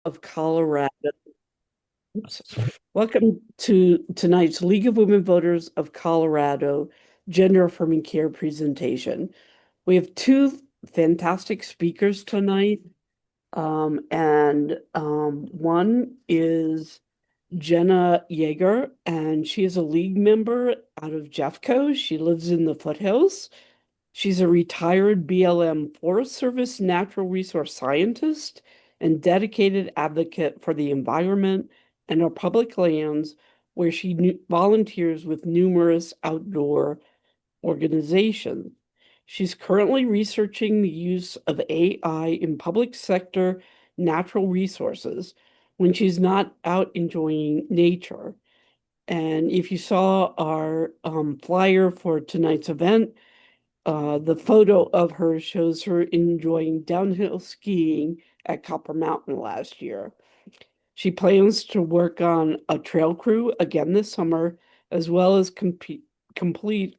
of Colorado. Oops. Welcome to tonight's League of Women Voters of Colorado Gender Affirming Care presentation. We have two fantastic speakers tonight, and one is Jenna Yeager, and she is a league member out of Jeffco. She lives in the foothills. She's a retired BLM Forest Service natural resource scientist and dedicated advocate for the environment and our public lands, where she volunteers with numerous outdoor organizations. She's currently researching the use of AI in public sector natural resources when she's not out enjoying nature. And if you saw our flyer for tonight's event, the photo of her shows her enjoying downhill skiing at Copper Mountain last year. She plans to work on a trail crew again this summer, as well as complete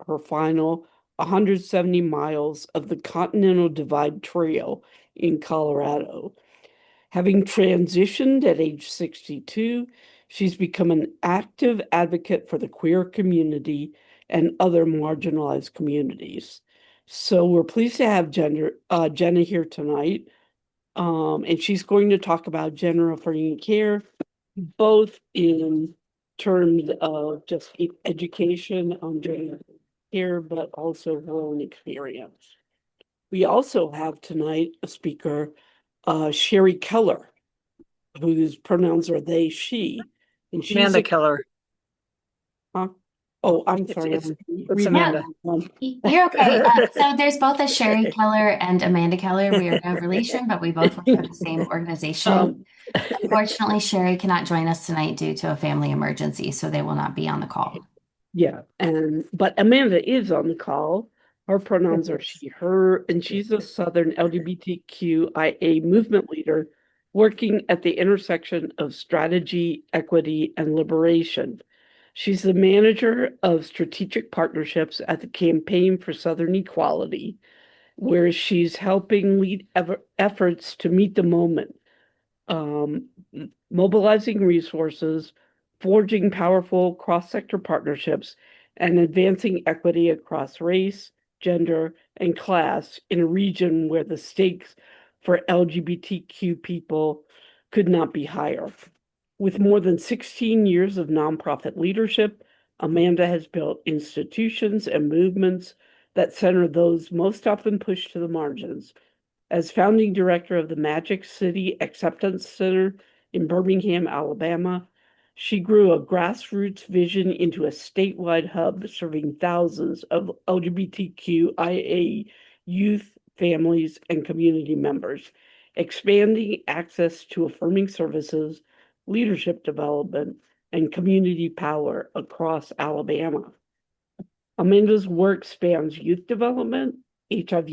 her final 170 miles of the Continental Divide Trail in Colorado. Having transitioned at age 62, she's become an active advocate for the queer community and other marginalized communities. So we're pleased to have Jenna here tonight, and she's going to talk about gender affirming care, both in terms of just education on gender care, but also her own experience. We also have tonight a speaker, Sherry Keller, whose pronouns are they, she, and she's Amanda a, Keller. huh? Oh, I'm It's sorry, it's I'm it's reading Yeah, Amanda. that one. you're okay. So there's both a Sherry Keller and Amanda Keller. We are no relation, but we both work for the same organization. Um, Unfortunately, Sherry cannot join us tonight due to a family emergency, so they will not be on the call. yeah, but Amanda is on the call. Her pronouns are she, her, and she's a Southern LGBTQIA movement leader working at the intersection of strategy, equity, and liberation. She's the manager of strategic partnerships at the Campaign for Southern Equality, where she's helping lead efforts to meet the moment, um, mobilizing resources, forging powerful cross-sector partnerships, and advancing equity across race, gender, and class in a region where the stakes for LGBTQ people could not be higher. With more than 16 years of nonprofit leadership, Amanda has built institutions and movements that center those most often pushed to the margins. As founding director of the Magic City Acceptance Center in Birmingham, Alabama, she grew a grassroots vision into a statewide hub serving thousands of LGBTQIA youth, families, and community members, expanding access to affirming services, leadership development, and community power across Alabama. Amanda's work spans youth development, HIV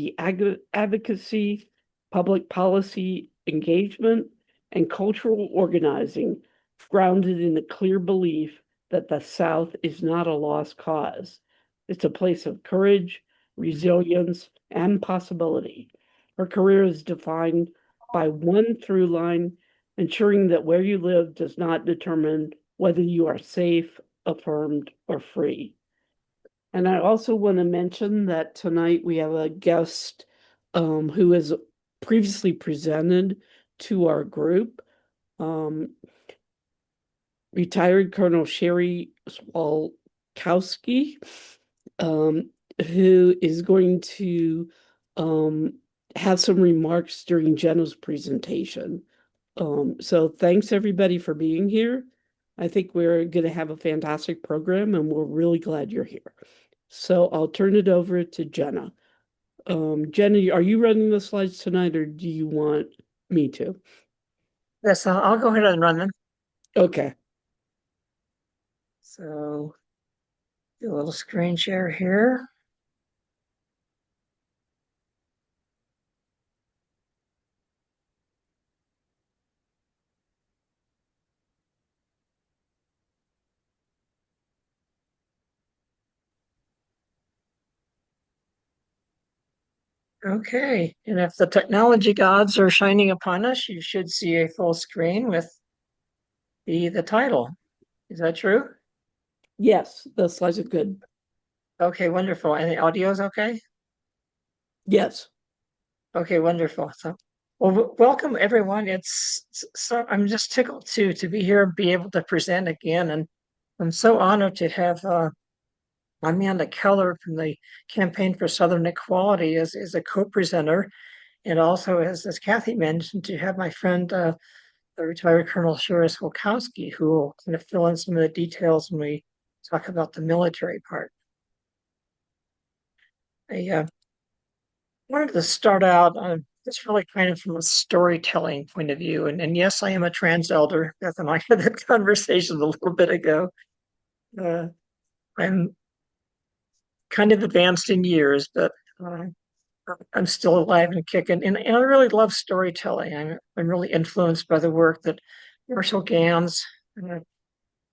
advocacy, public policy engagement, and cultural organizing, grounded in the clear belief that the South is not a lost cause. It's a place of courage, resilience, and possibility. Her career is defined by one through line, ensuring that where you live does not determine whether you are safe, affirmed, or free. And I also want to mention that tonight we have a guest who has previously presented to our group, um, retired Colonel Sherry Swalkowski, um, who is going to um, have some remarks during Jenna's presentation. So thanks everybody for being here. I think we're going to have a fantastic program and we're really glad you're here. So I'll turn it over to Jenna. Jenna, are you running the slides tonight or do you want me to? Yes, I'll go ahead and run them. Okay. So do a little screen share here. Okay, and if the technology gods are shining upon us, you should see a full screen with the title. Is that true? Yes, the slides are good. Okay, wonderful. And the audio is okay? Yes. Okay, wonderful. So, well, welcome everyone. So I'm just tickled to be here and be able to present again, and I'm so honored to have Amanda Keller from the Campaign for Southern Equality as a co-presenter, and also as Kathy mentioned, to have my friend the retired Colonel Sherris Holkowski, who will kind of fill in some of the details when we talk about the military part. I wanted to start out on just really kind of from a storytelling point of view. And yes, I am a trans elder. Beth and I had that conversation a little bit ago. Uh, I'm kind of advanced in years, but uh, I'm still alive and kicking. And I really love storytelling. I'm really influenced by the work that Marshall Gans uh,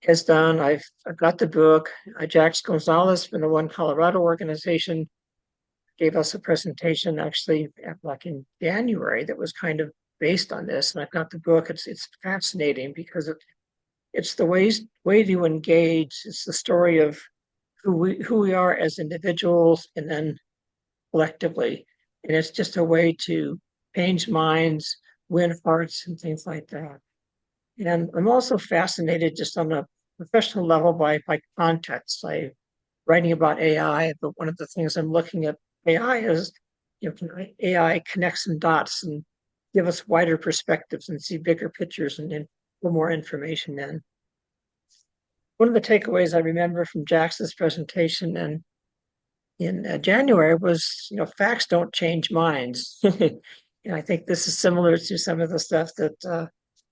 has done. I've got the book. Jax Gonzalez from the One Colorado organization gave us a presentation actually back in January that was kind of based on this. And I've got the book. It's fascinating because it's the way to engage. It's the story of who we are as individuals and then collectively. And it's just a way to change minds, win hearts, and things like that. And I'm also fascinated just on a professional level by context. I writing about AI, but one of the things I'm looking at AI is, can AI connect some dots and give us wider perspectives and see bigger pictures and put more information in. One of the takeaways I remember from Jackson's presentation in January was, facts don't change minds. And I think this is similar to some of the stuff that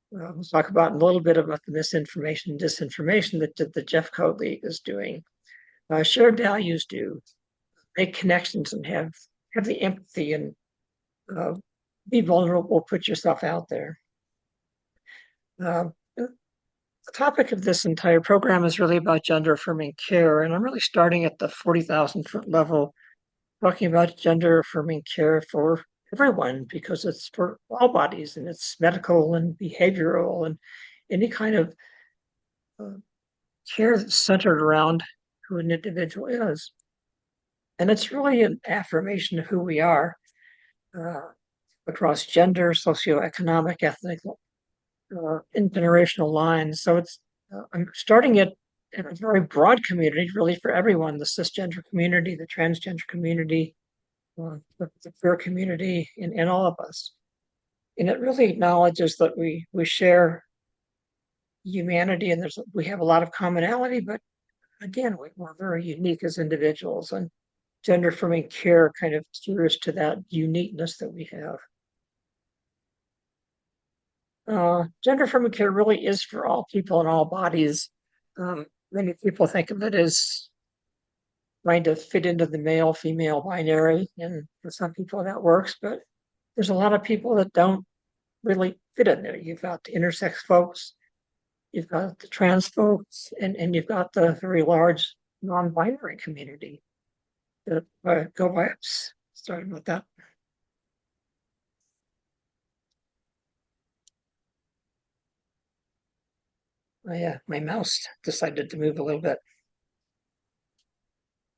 we'll talk about in a little bit about the misinformation and disinformation that the Jeffco League is doing. Shared values do make connections and have the empathy and be vulnerable, put yourself out there. The topic of this entire program is really about gender affirming care, and I'm really starting at the 40,000-foot level, talking about gender affirming care for everyone because it's for all bodies and it's medical and behavioral and any kind of care that's centered around who an individual is. And it's really an affirmation of who we are across gender, socioeconomic, ethnic, intergenerational lines. So I'm starting it in a very broad community, really for everyone, the cisgender community, the transgender community, the queer community, and all of us. And it really acknowledges that we share humanity and we have a lot of commonality, but again, we're very unique as individuals, and gender affirming care kind of steers to that uniqueness that we have. Gender affirming care really is for all people and all bodies. Many people think of it as trying to fit into the male female binary, and for some people that works, but there's a lot of people that don't really fit in there. You've got the intersex folks, you've got the trans folks, and you've got the very large non-binary community that go by. Sorry about that. My mouse decided to move a little bit.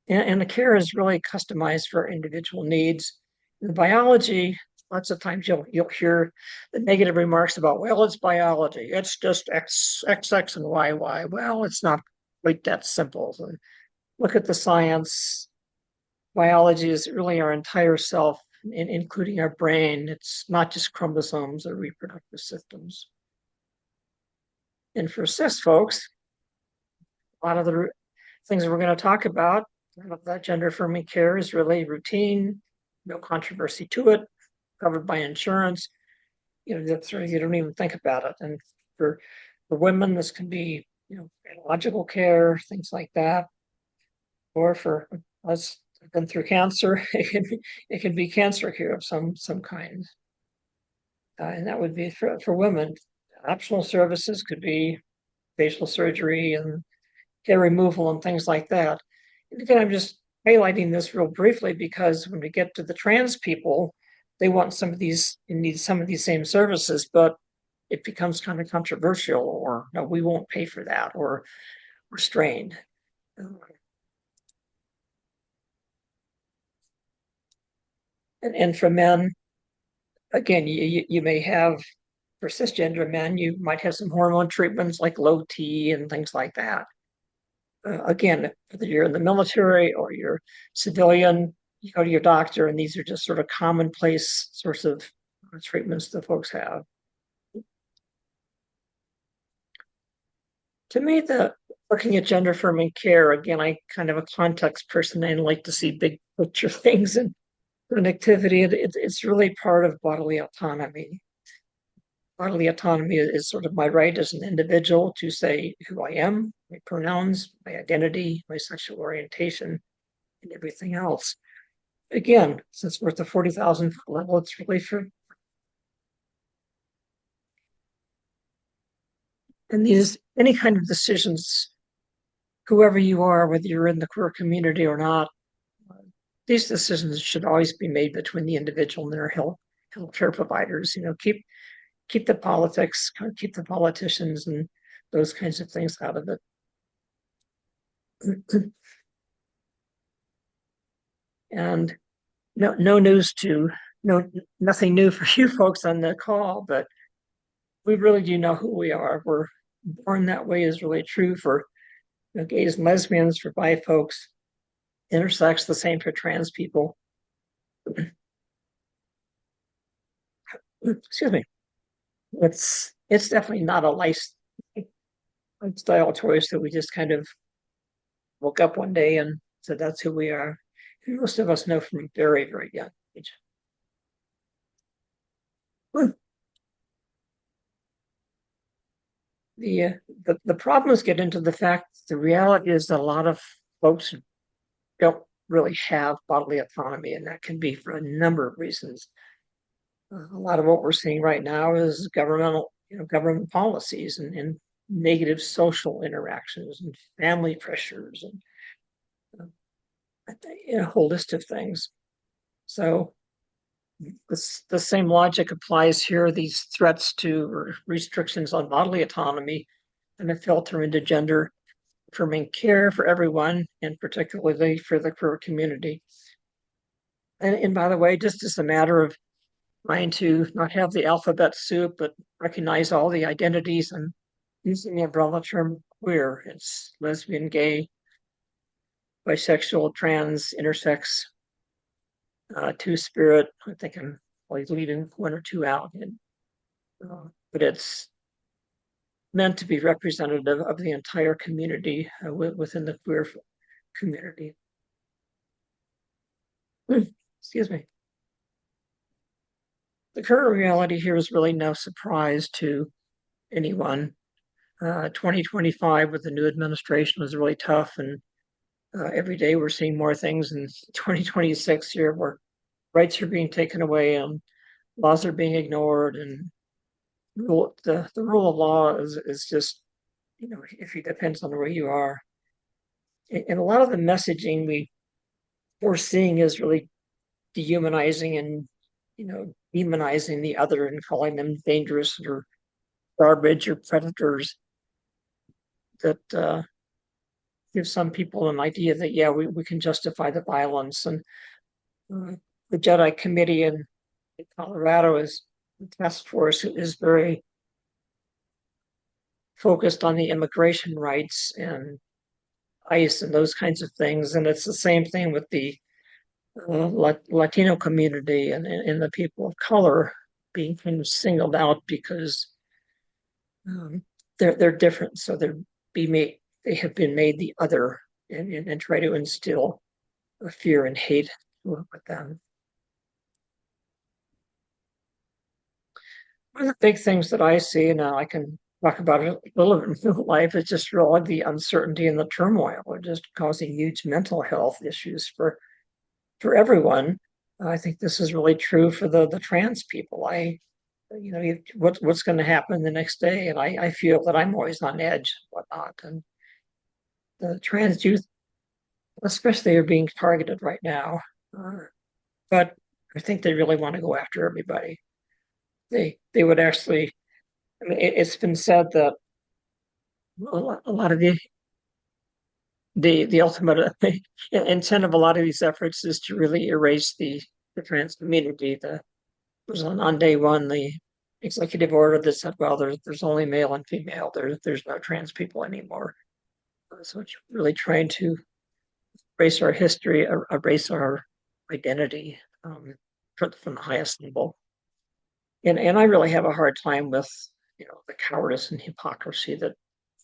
And the care is really customized for individual needs. In biology, lots of times you'll hear the negative remarks about, well, it's biology. It's just X, and Y, Y. Well, it's not quite that simple. So look at the science. Biology is really our entire self, including our brain. It's not just chromosomes or reproductive systems. And for cis folks, a lot of the things that we're going to talk about, that gender affirming care is really routine, no controversy to it, covered by insurance. That's right, you don't even think about it. And for women, this can be, biological care, things like that. Or for us, been through cancer, it can be cancer care of some kind. And that would be for women. Optional services could be facial surgery and hair removal and things like that. And again, I'm just highlighting this real briefly because when we get to the trans people, they want some of these and need some of these same services, but it becomes kind of controversial, or no, we won't pay for that, or restrained. And for men, again, you may have, for cisgender men, you might have some hormone treatments like low T and things like that. Again, whether you're in the military or you're civilian, you go to your doctor, and these are just sort of commonplace sorts of treatments that folks have. To me, the looking at gender affirming care, again, I kind of a context person and like to see big picture things and connectivity. It's really part of bodily autonomy. Bodily autonomy is sort of my right as an individual to say who I am, my pronouns, my identity, my sexual orientation, and everything else. Again, since we're at the 40,000 level, it's really for. And these, any kind of decisions, whoever you are, whether you're in the queer community or not, these decisions should always be made between the individual and their healthcare providers. Keep the politics, keep the politicians and those kinds of things out of it. And no news to nothing new for you folks on the call, but we really do know who we are. We're born that way is really true for gays and lesbians, for bi folks, intersex, the same for trans people. Excuse me. It's definitely not a lifestyle choice that we just kind of woke up one day and said that's who we are. And most of us know from a very, very young age. The problems get into the fact the reality is that a lot of folks don't really have bodily autonomy, and that can be for a number of reasons. A lot of what we're seeing right now is government policies and negative social interactions and family pressures and a whole list of things. So the same logic applies here. These threats to or restrictions on bodily autonomy and a filter into gender affirming care for everyone, and particularly for the queer community. And by the way, just as a matter of trying to not have the alphabet soup, but recognize all the identities and using the umbrella term queer. It's lesbian, gay, bisexual, trans, intersex, two-spirit. I think I'm always leaving one or two out. But it's meant to be representative of the entire community within the queer community. Excuse me. The current reality here is really no surprise to anyone. 2025 with the new administration was really tough, and every day we're seeing more things. In 2026 here, where rights are being taken away and laws are being ignored, and the rule of law is just, if it depends on where you are. And a lot of the messaging we're seeing is really dehumanizing and demonizing the other and calling them dangerous or garbage or predators, that give some people an idea that we can justify the violence. And the Jedi Committee in Colorado is the task force is very focused on the immigration rights and ICE and those kinds of things. And it's the same thing with the Latino community and the people of color being kind of singled out because they're different. So they have been made the other and try to instill fear and hate with them. One of the big things that I see now, I can talk about it a little bit in life, is just really the uncertainty and the turmoil are just causing huge mental health issues for everyone. I think this is really true for the trans people. What's going to happen the next day, and I feel that I'm always on edge, whatnot. And the trans youth especially are being targeted right now. But I think they really want to go after everybody. They would actually. I mean, it's been said that a lot of the ultimate intent of a lot of these efforts is to really erase the trans community. The was on day one the executive order that said, well, there's only male and female. There's no trans people anymore. So it's really trying to erase our history, erase our identity from the highest level. And I really have a hard time with the cowardice and hypocrisy that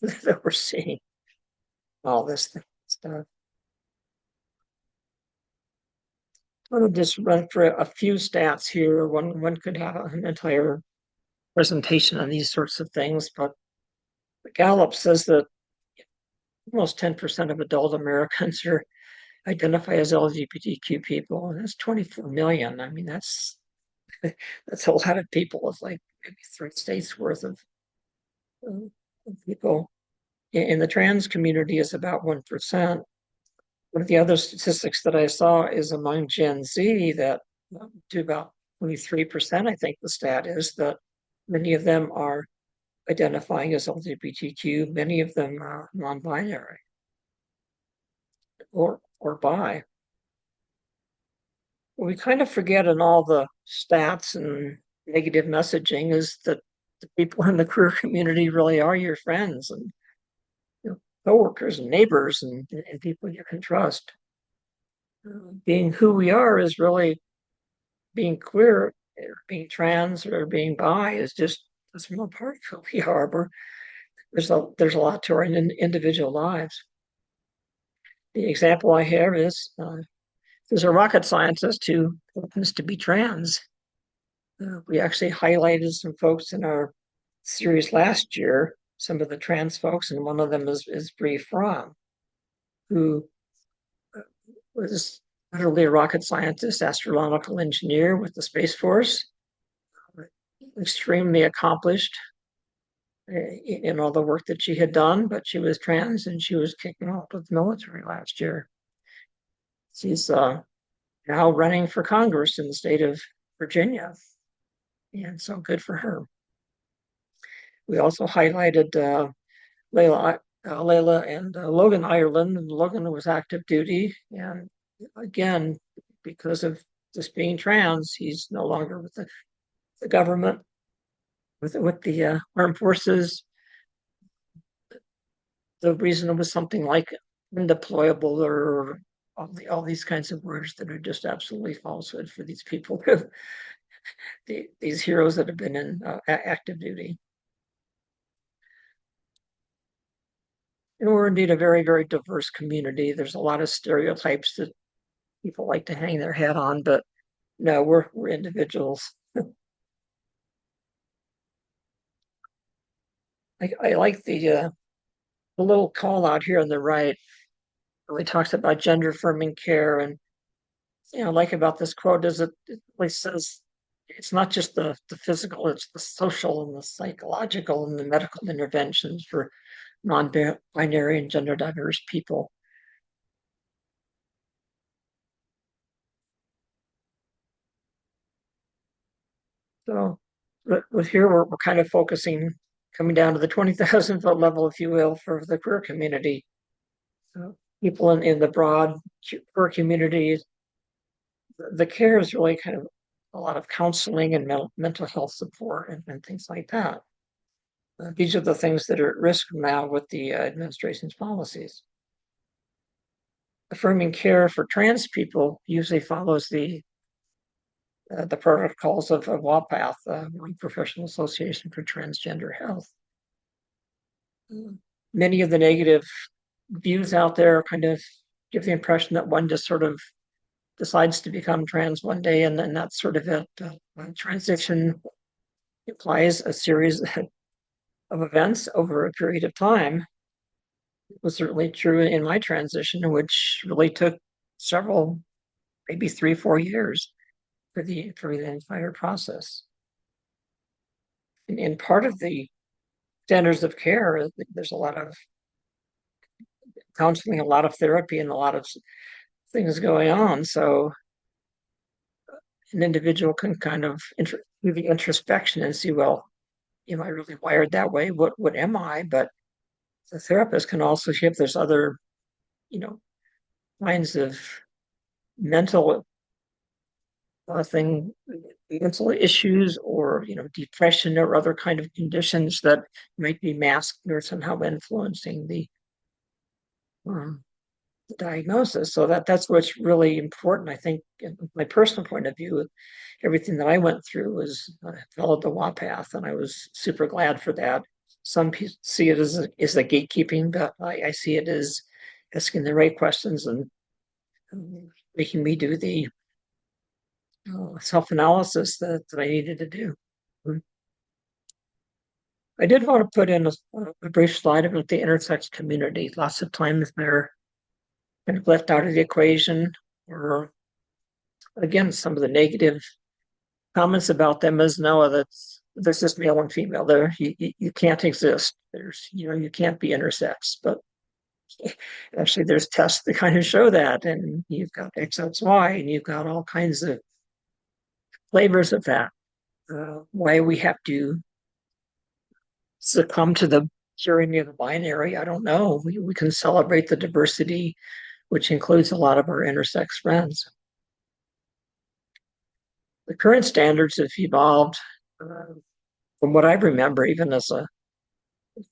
that we're seeing all this stuff. I'm going to just run through a few stats here. One could have an entire presentation on these sorts of things, but the Gallup says that almost 10% of adult Americans identify as LGBTQ people, and that's 24 million. I mean, that's a lot of people. It's like maybe 3 states worth of people. In the trans community is about 1%. One of the other statistics that I saw is among Gen Z that to about 23%, I think the stat is that many of them are identifying as LGBTQ, many of them are non-binary or bi. What we kind of forget in all the stats and negative messaging is that the people in the queer community really are your friends and coworkers and neighbors and people you can trust. Being who we are is really being queer or being trans or being bi is just a small part of who we are. There's a lot to our individual lives. The example I have is there's a rocket scientist who happens to be trans. We actually highlighted some folks in our series last year, some of the trans folks, and one of them is Bree Fromm, who was literally a rocket scientist, astronautical engineer with the Space Force, extremely accomplished in all the work that she had done, but she was trans and she was kicking off with the military last year. She's now running for Congress in the state of Virginia, and so good for her. We also highlighted Layla and Logan Ireland, and Logan was active duty, and again, because of just being trans, he's no longer with the government, with the armed forces. The reason was something like undeployable or all these kinds of words that are just absolutely falsehood for these people, these heroes that have been in active duty. And we're indeed a very, very diverse community. There's a lot of stereotypes that people like to hang their hat on, but no, we're individuals. I like the little call out here on the right. Really talks about gender affirming care, and like about this quote is it really says it's not just the physical, it's the social and the psychological and the medical interventions for non-binary and gender diverse people. So with here, we're kind of focusing, coming down to the 20,000 foot level, if you will, for the queer community. So people in the broad queer communities, the care is really kind of a lot of counseling and mental health support and things like that. These are the things that are at risk now with the administration's policies. Affirming care for trans people usually follows the protocols of WAPATH, Professional Association for Transgender Health. Many of the negative views out there kind of give the impression that one just sort of decides to become trans one day and then that's sort of it. Transition implies a series of events over a period of time. It was certainly true in my transition, which really took several, maybe 3-4 years for the entire process. And part of the standards of care, there's a lot of counseling, a lot of therapy, and a lot of things going on. So an individual can kind of do the introspection and see, well, am I really wired that way? What am I? But the therapist can also see if there's other, kinds of mental mental issues, or depression or other kind of conditions that might be masked or somehow influencing um, the diagnosis. So that's what's really important. I think, in my personal point of view, everything that I went through was followed the WA path, and I was super glad for that. Some people see it as a gatekeeping, but I see it as asking the right questions and making me do the self-analysis that I needed to do. I did want to put in a brief slide about the intersex community. Lots of times they're kind of left out of the equation, or again, some of the negative comments about them is, no, there's just male and female there. You can't exist. You can't be intersex, but actually there's tests that kind of show that, and you've got XXY, and you've got all kinds of flavors of that. Why we have to succumb to the tyranny of the binary, I don't know. We can celebrate the diversity, which includes a lot of our intersex friends. The current standards have evolved. From what I remember, even as a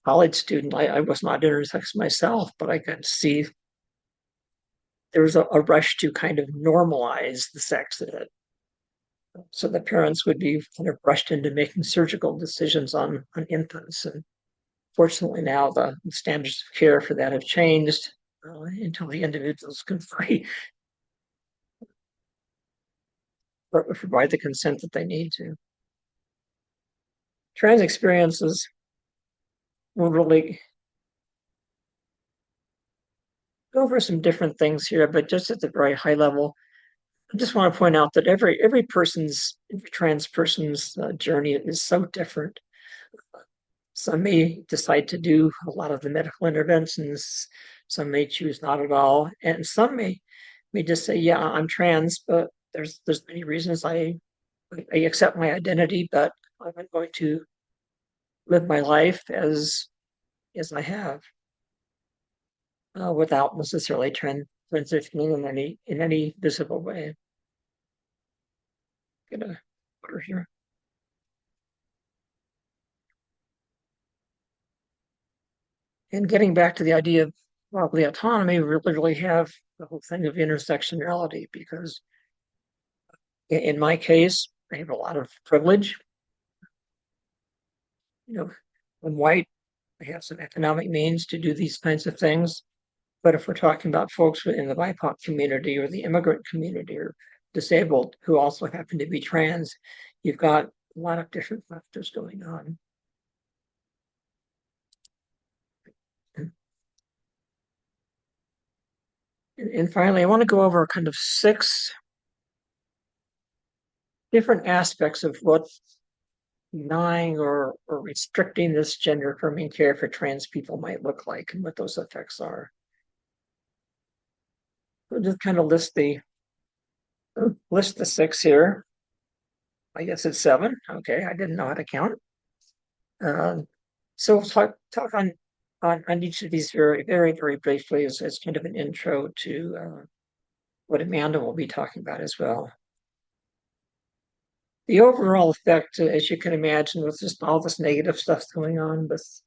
college student, I was not intersex myself, but I could see there was a rush to kind of normalize the sex ed. So the parents would be kind of rushed into making surgical decisions on infants. And fortunately now the standards of care for that have changed until the individuals can provide the consent that they need to. Trans experiences will really go over some different things here, but just at the very high level, I just want to point out that every trans person's journey is so different. Some may decide to do a lot of the medical interventions, some may choose not at all, and some may just say, yeah, I'm trans, but there's many reasons I accept my identity, but I'm going to live my life as I have, without necessarily transitioning in any visible way. Get a water here. And getting back to the idea of bodily autonomy, we really have the whole thing of intersectionality, because in my case, I have a lot of privilege. I'm white, I have some economic means to do these kinds of things. But if we're talking about folks in the BIPOC community or the immigrant community or disabled who also happen to be trans, you've got a lot of different factors going on. And finally, I want to go over kind of 6 different aspects of what denying or restricting this gender affirming care for trans people might look like, and what those effects are. We'll just kind of list the 6 here. I guess it's 7. Okay, I didn't know how to count. So we'll talk on each of these very, very, very briefly as kind of an intro to what Amanda will be talking about as well. The overall effect, as you can imagine, with just all this negative stuff going on with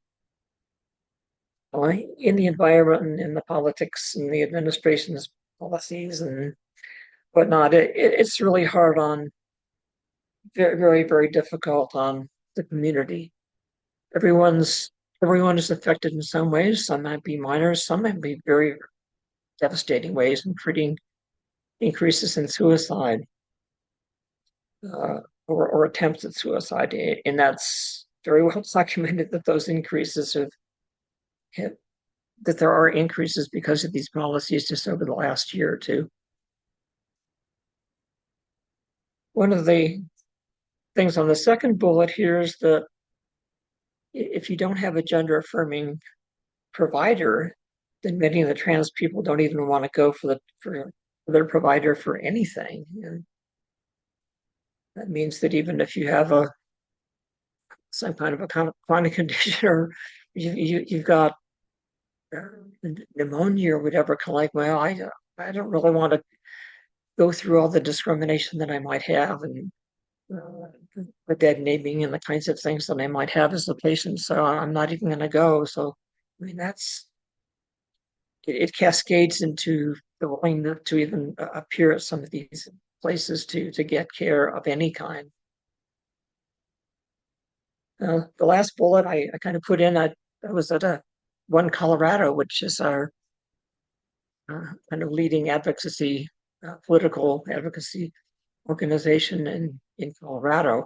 in the environment and in the politics and the administration's policies and whatnot, it's really hard on, very, very, very difficult on the community. Everyone is affected in some ways. Some might be minor, some might be very devastating ways, including increases in suicide or attempts at suicide. And that's very well documented that those increases that there are increases because of these policies just over the last year or two. One of the things on the second bullet here is that if you don't have a gender affirming provider, then many of the trans people don't even want to go for their provider for anything. And that means that even if you have some kind of a chronic condition, or you've got pneumonia or whatever, kind of like, well, I don't really want to go through all the discrimination that I might have, and the dead naming and the kinds of things that I might have as a patient. So I'm not even going to go. So, I mean, it cascades into the willingness to even appear at some of these places to get care of any kind. The last bullet I kind of put in, I was at One Colorado, which is our kind of leading advocacy, political advocacy organization in Colorado.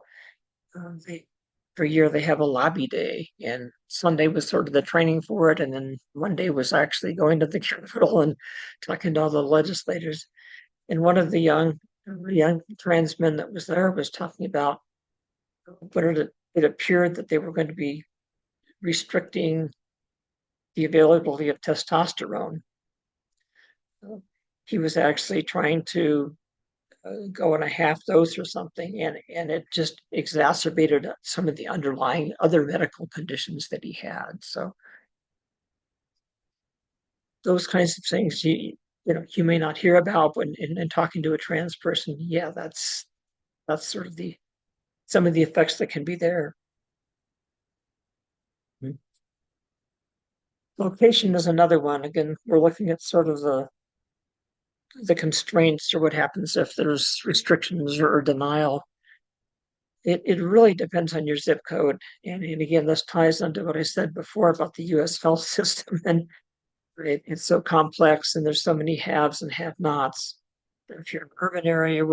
Every year they have a lobby day, and Sunday was sort of the training for it, and then Monday was actually going to the Capitol and talking to all the legislators. And one of the young trans men that was there was talking about what it appeared that they were going to be restricting the availability of testosterone. He was actually trying to go on a half dose or something, and it just exacerbated some of the underlying other medical conditions that he had. So those kinds of things you you may not hear about when in talking to a trans person. Yeah, that's sort of some of the effects that can be there. Location is another one. Again, we're looking at sort of the constraints, or what happens if there's restrictions or denial. It really depends on your zip code. And again, this ties into what I said before about the US health system. And it's so complex, and there's so many haves and have-nots. If you're in an urban area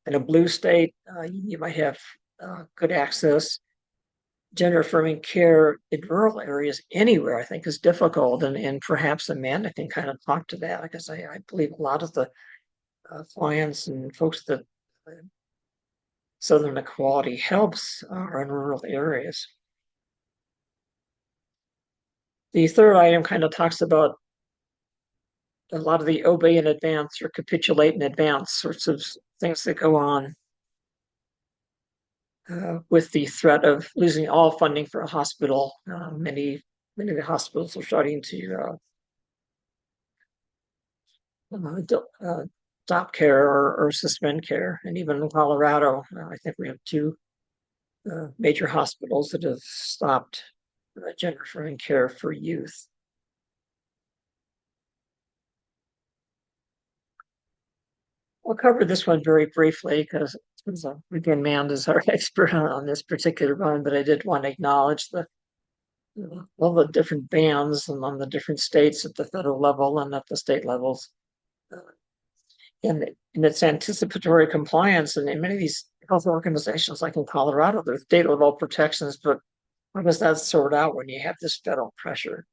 in a blue state, you might have good access. Gender affirming care in rural areas anywhere, I think, is difficult. And perhaps Amanda can kind of talk to that, because I believe a lot of the clients and folks that Southern Equality helps are in rural areas. The third item kind of talks about a lot of the obey in advance or capitulate in advance sorts of things that go on with the threat of losing all funding for a hospital. Many of the hospitals are starting to stop care or suspend care. And even in Colorado, I think we have two major hospitals that have stopped gender affirming care for youth. I'll cover this one very briefly because, again, Amanda's our expert on this particular one, but I did want to acknowledge all the different bans and on the different states at the federal level and at the state levels. And its anticipatory compliance. And in many of these health organizations, like in Colorado, there's state level protections, but how does that sort out when you have this federal pressure?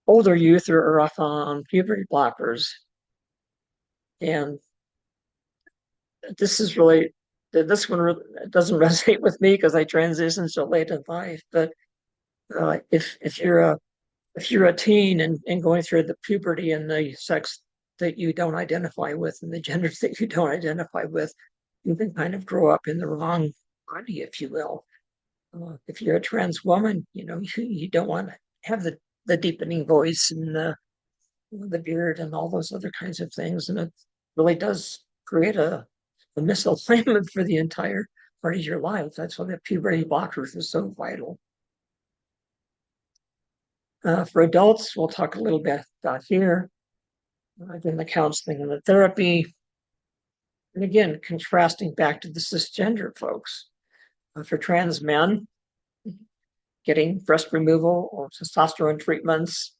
Older youth are often on puberty blockers. And this one doesn't resonate with me because I transitioned so late in life. But if you're a teen and going through the puberty and the sex that you don't identify with and the genders that you don't identify with, you can kind of grow up in the wrong body, if you will. If you're a trans woman, you don't want to have the deepening voice and the beard and all those other kinds of things. And it really does create a misalignment for the entire part of your life. That's why the puberty blockers are so vital. For adults, we'll talk a little bit about here. Again, the counseling and the therapy. And again, contrasting back to the cisgender folks. For trans men, getting breast removal or testosterone treatments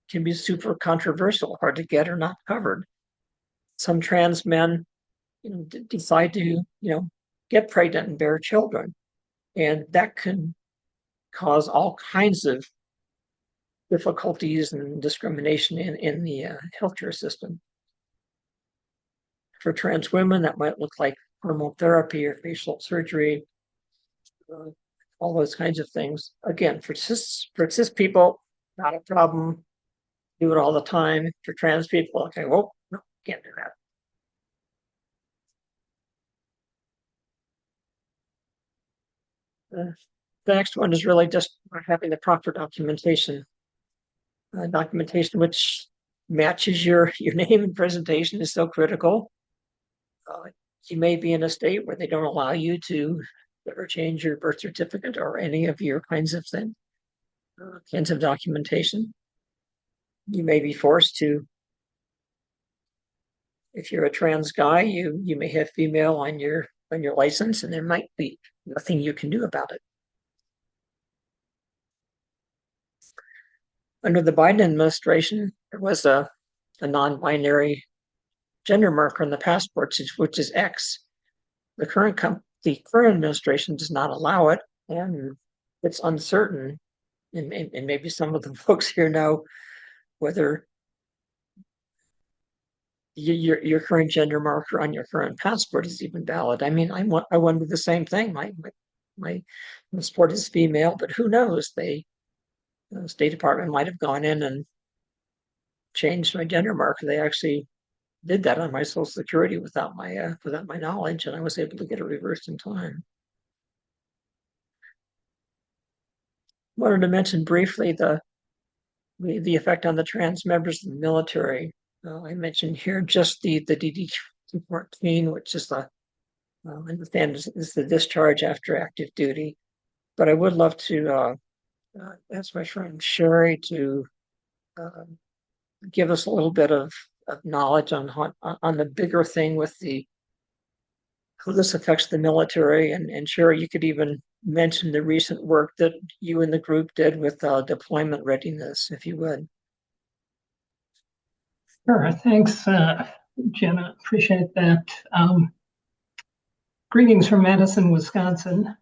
can be super controversial, hard to get or not covered. Some trans men decide to get pregnant and bear children, and that can cause all kinds of difficulties and discrimination in the healthcare system. For trans women, that might look like hormone therapy or facial surgery. all those kinds of things. Again, for cis people, not a problem. Do it all the time. For trans people, okay, well, no, can't do that. The next one is really just having the proper documentation. Documentation which matches your name and presentation is so critical. You may be in a state where they don't allow you to ever change your birth certificate or any of your kinds of things, kinds of documentation. You may be forced to, if you're a trans guy, you may have female on your license, and there might be nothing you can do about it. Under the Biden administration, there was a non-binary gender marker on the passports, which is X. The current administration does not allow it, and it's uncertain. And maybe some of the folks here know whether your current gender marker on your current passport is even valid. I mean, I wonder the same thing. My passport is female, but who knows? The State Department might have gone in and changed my gender marker. They actually did that on my Social Security without my knowledge, and I was able to get it reversed in time. Wanted to mention briefly the effect on the trans members of the military. I mentioned here just the DD-214, which is I understand is the discharge after active duty. But I would love to ask my friend Sherry to give us a little bit of knowledge on the bigger thing with how this affects the military. And Sherry, you could even mention the recent work that you and the group did with deployment readiness, if you would. Sure, thanks, Jenna. Appreciate that. Greetings from Madison, Wisconsin.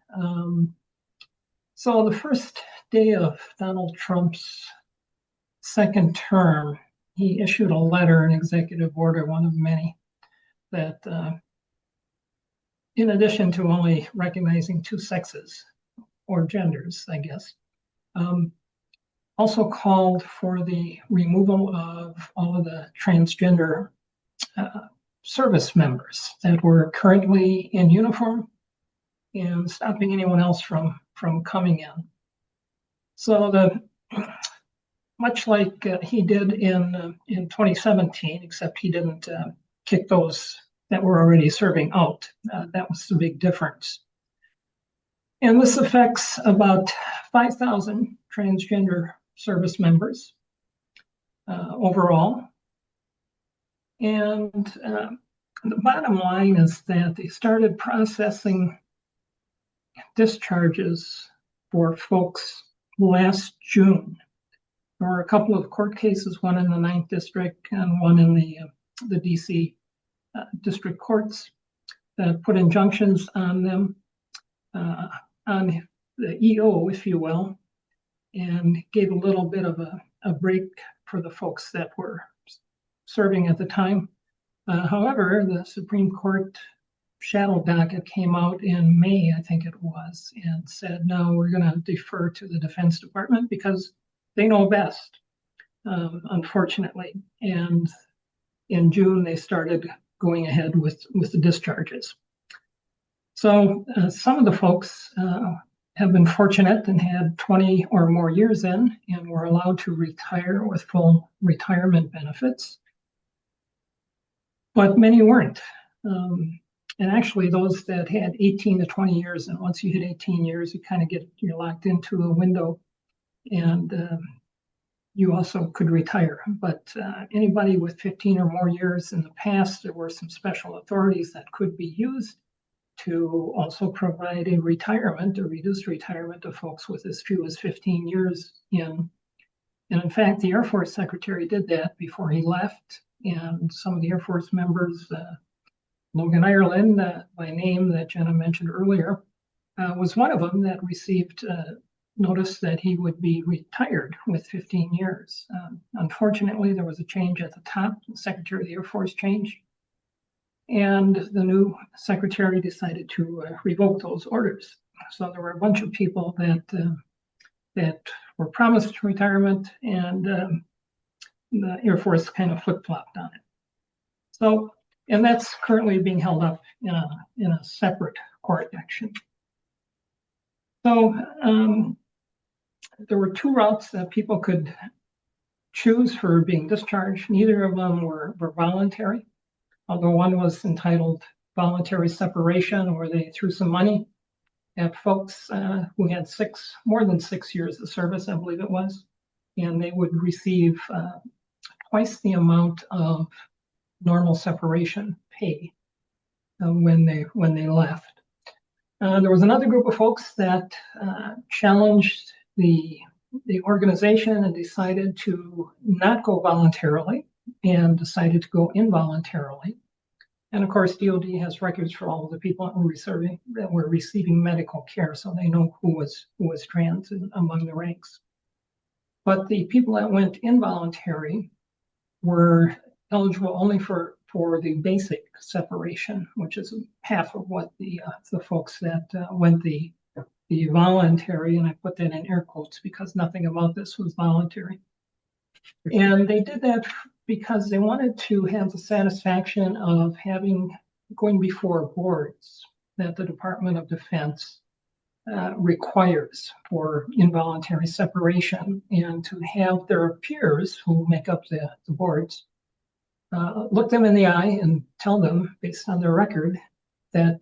So the first day of Donald Trump's second term, he issued a letter, an executive order, one of many, that in addition to only recognizing two sexes or genders, I guess, also called for the removal of all of the transgender service members that were currently in uniform and stopping anyone else from coming in. So much like he did in 2017, except he didn't kick those that were already serving out. That was the big difference. And this affects about 5,000 transgender service members overall. And the bottom line is that they started processing discharges for folks last June. There were a couple of court cases, one in the 9th District and one in the DC district courts that put injunctions on them, on the EO, if you will, and gave a little bit of a break for the folks that were serving at the time. However, the Supreme Court shadow docket came out in May, I think it was, and said, no, we're going to defer to the Defense Department because they know best, unfortunately. And in June, they started going ahead with the discharges. So some of the folks have been fortunate and had 20 or more years in and were allowed to retire with full retirement benefits. But many weren't. And actually those that had 18 to 20 years, and once you hit 18 years, you're locked into a window, and you also could retire. But anybody with 15 or more years in the past, there were some special authorities that could be used to also provide a retirement, a reduced retirement to folks with as few as 15 years in. And in fact, the Air Force Secretary did that before he left. And some of the Air Force members, Logan Ireland, by name that Jenna mentioned earlier, was one of them that received notice that he would be retired with 15 years. Unfortunately, there was a change at the top. The Secretary of the Air Force changed, and the new secretary decided to revoke those orders. So there were a bunch of people that were promised retirement, and the Air Force kind of flip-flopped on it. So, and that's currently being held up in a separate court action. So there were two routes that people could choose for being discharged. Neither of them were voluntary, although one was entitled voluntary separation, where they threw some money at folks who had more than 6 years of service, I believe it was, and they would receive twice the amount of normal separation pay when they left. There was another group of folks that challenged the organization and decided to not go voluntarily and decided to go involuntarily. And of course, DOD has records for all of the people that were receiving medical care, so they know who was trans among the ranks. But the people that went involuntary were eligible only for the basic separation, which is half of what the folks that went the voluntary, and I put that in air quotes because nothing about this was voluntary. And they did that because they wanted to have the satisfaction of going before boards that the Department of Defense requires for involuntary separation, and to have their peers who make up the boards look them in the eye and tell them, based on their record, that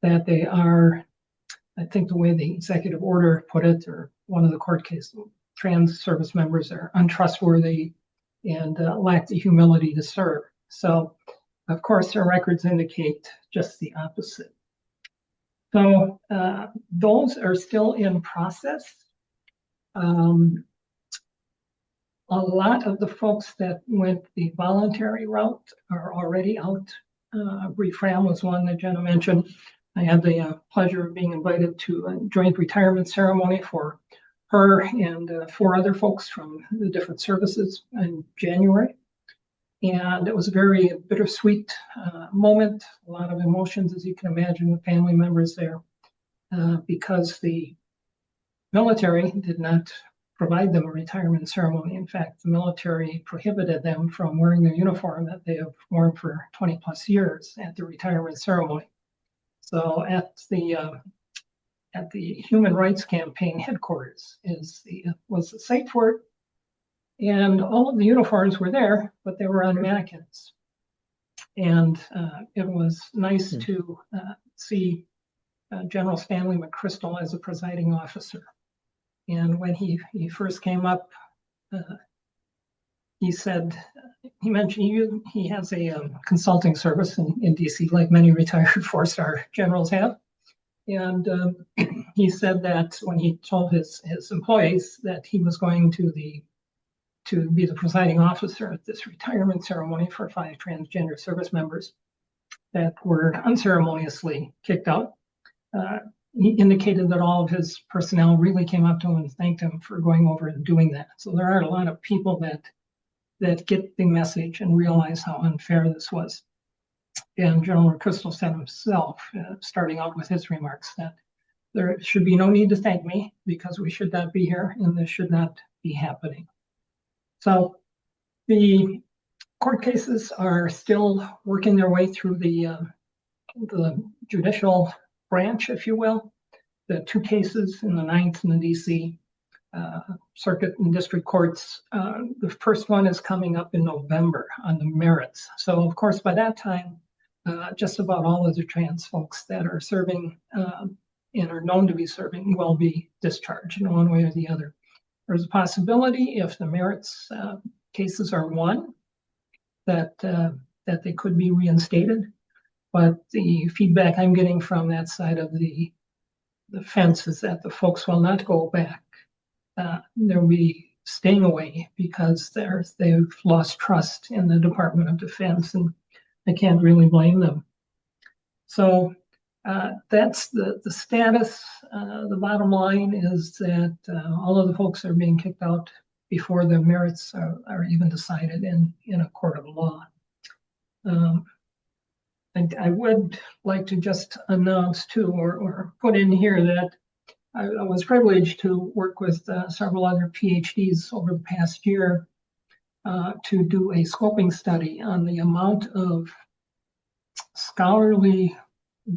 they are, I think the way the executive order put it, or one of the court cases, trans service members are untrustworthy and lack the humility to serve. So, of course, their records indicate just the opposite. So those are still in process. A lot of the folks that went the voluntary route are already out. Bree Fram was one that Jenna mentioned. I had the pleasure of being invited to a joint retirement ceremony for her and 4 other folks from the different services in January. And it was a very bittersweet moment, a lot of emotions, as you can imagine, with family members there, because the military did not provide them a retirement ceremony. In fact, the military prohibited them from wearing their uniform that they have worn for 20 plus years at the retirement ceremony. So at the Human Rights Campaign headquarters was the site for it. And all of the uniforms were there, but they were on mannequins. And it was nice to see General Stanley McChrystal as a presiding officer. And when he first came up, he mentioned he has a consulting service in DC, like many retired 4-star generals have. And he said that when he told his employees that he was going to be the presiding officer at this retirement ceremony for 5 transgender service members that were unceremoniously kicked out, he indicated that all of his personnel really came up to him and thanked him for going over and doing that. So there are a lot of people that get the message and realize how unfair this was. And General McChrystal said himself, starting out with his remarks, that there should be no need to thank me because we should not be here and this should not be happening. So the court cases are still working their way through the judicial branch, if you will. The 2 cases in the 9th and the DC circuit and district courts. The first one is coming up in November on the merits. So of course, by that time, just about all of the trans folks that are serving and are known to be serving will be discharged in one way or the other. There's a possibility, if the merits cases are won, that they could be reinstated. But the feedback I'm getting from that side of the fence is that the folks will not go back. They'll be staying away because they've lost trust in the Department of Defense, and I can't really blame them. So that's the status. The bottom line is that all of the folks are being kicked out before the merits are even decided in a court of law. I would like to just announce too, or put in here that I was privileged to work with several other PhDs over the past year to do a scoping study on the amount of scholarly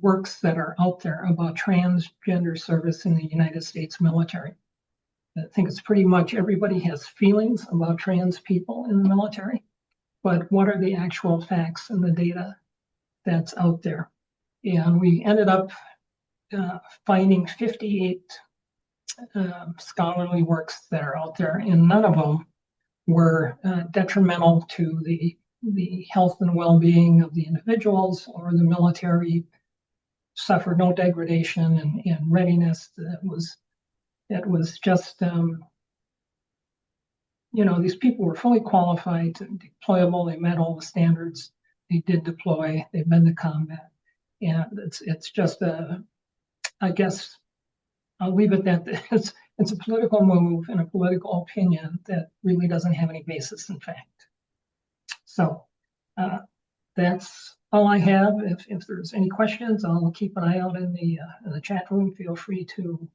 works that are out there about transgender service in the United States military. I think it's pretty much everybody has feelings about trans people in the military, but what are the actual facts and the data that's out there? And we ended up finding 58 scholarly works that are out there, and none of them were detrimental to the health and well-being of the individuals or the military. Suffered no degradation in readiness. It was just these people were fully qualified and deployable. They met all the standards. They did deploy. They've been to combat, and it's just I guess I'll leave it that it's a political move and a political opinion that really doesn't have any basis in fact. So that's all I have. If there's any questions, I'll keep an eye out in the chat room. Feel free to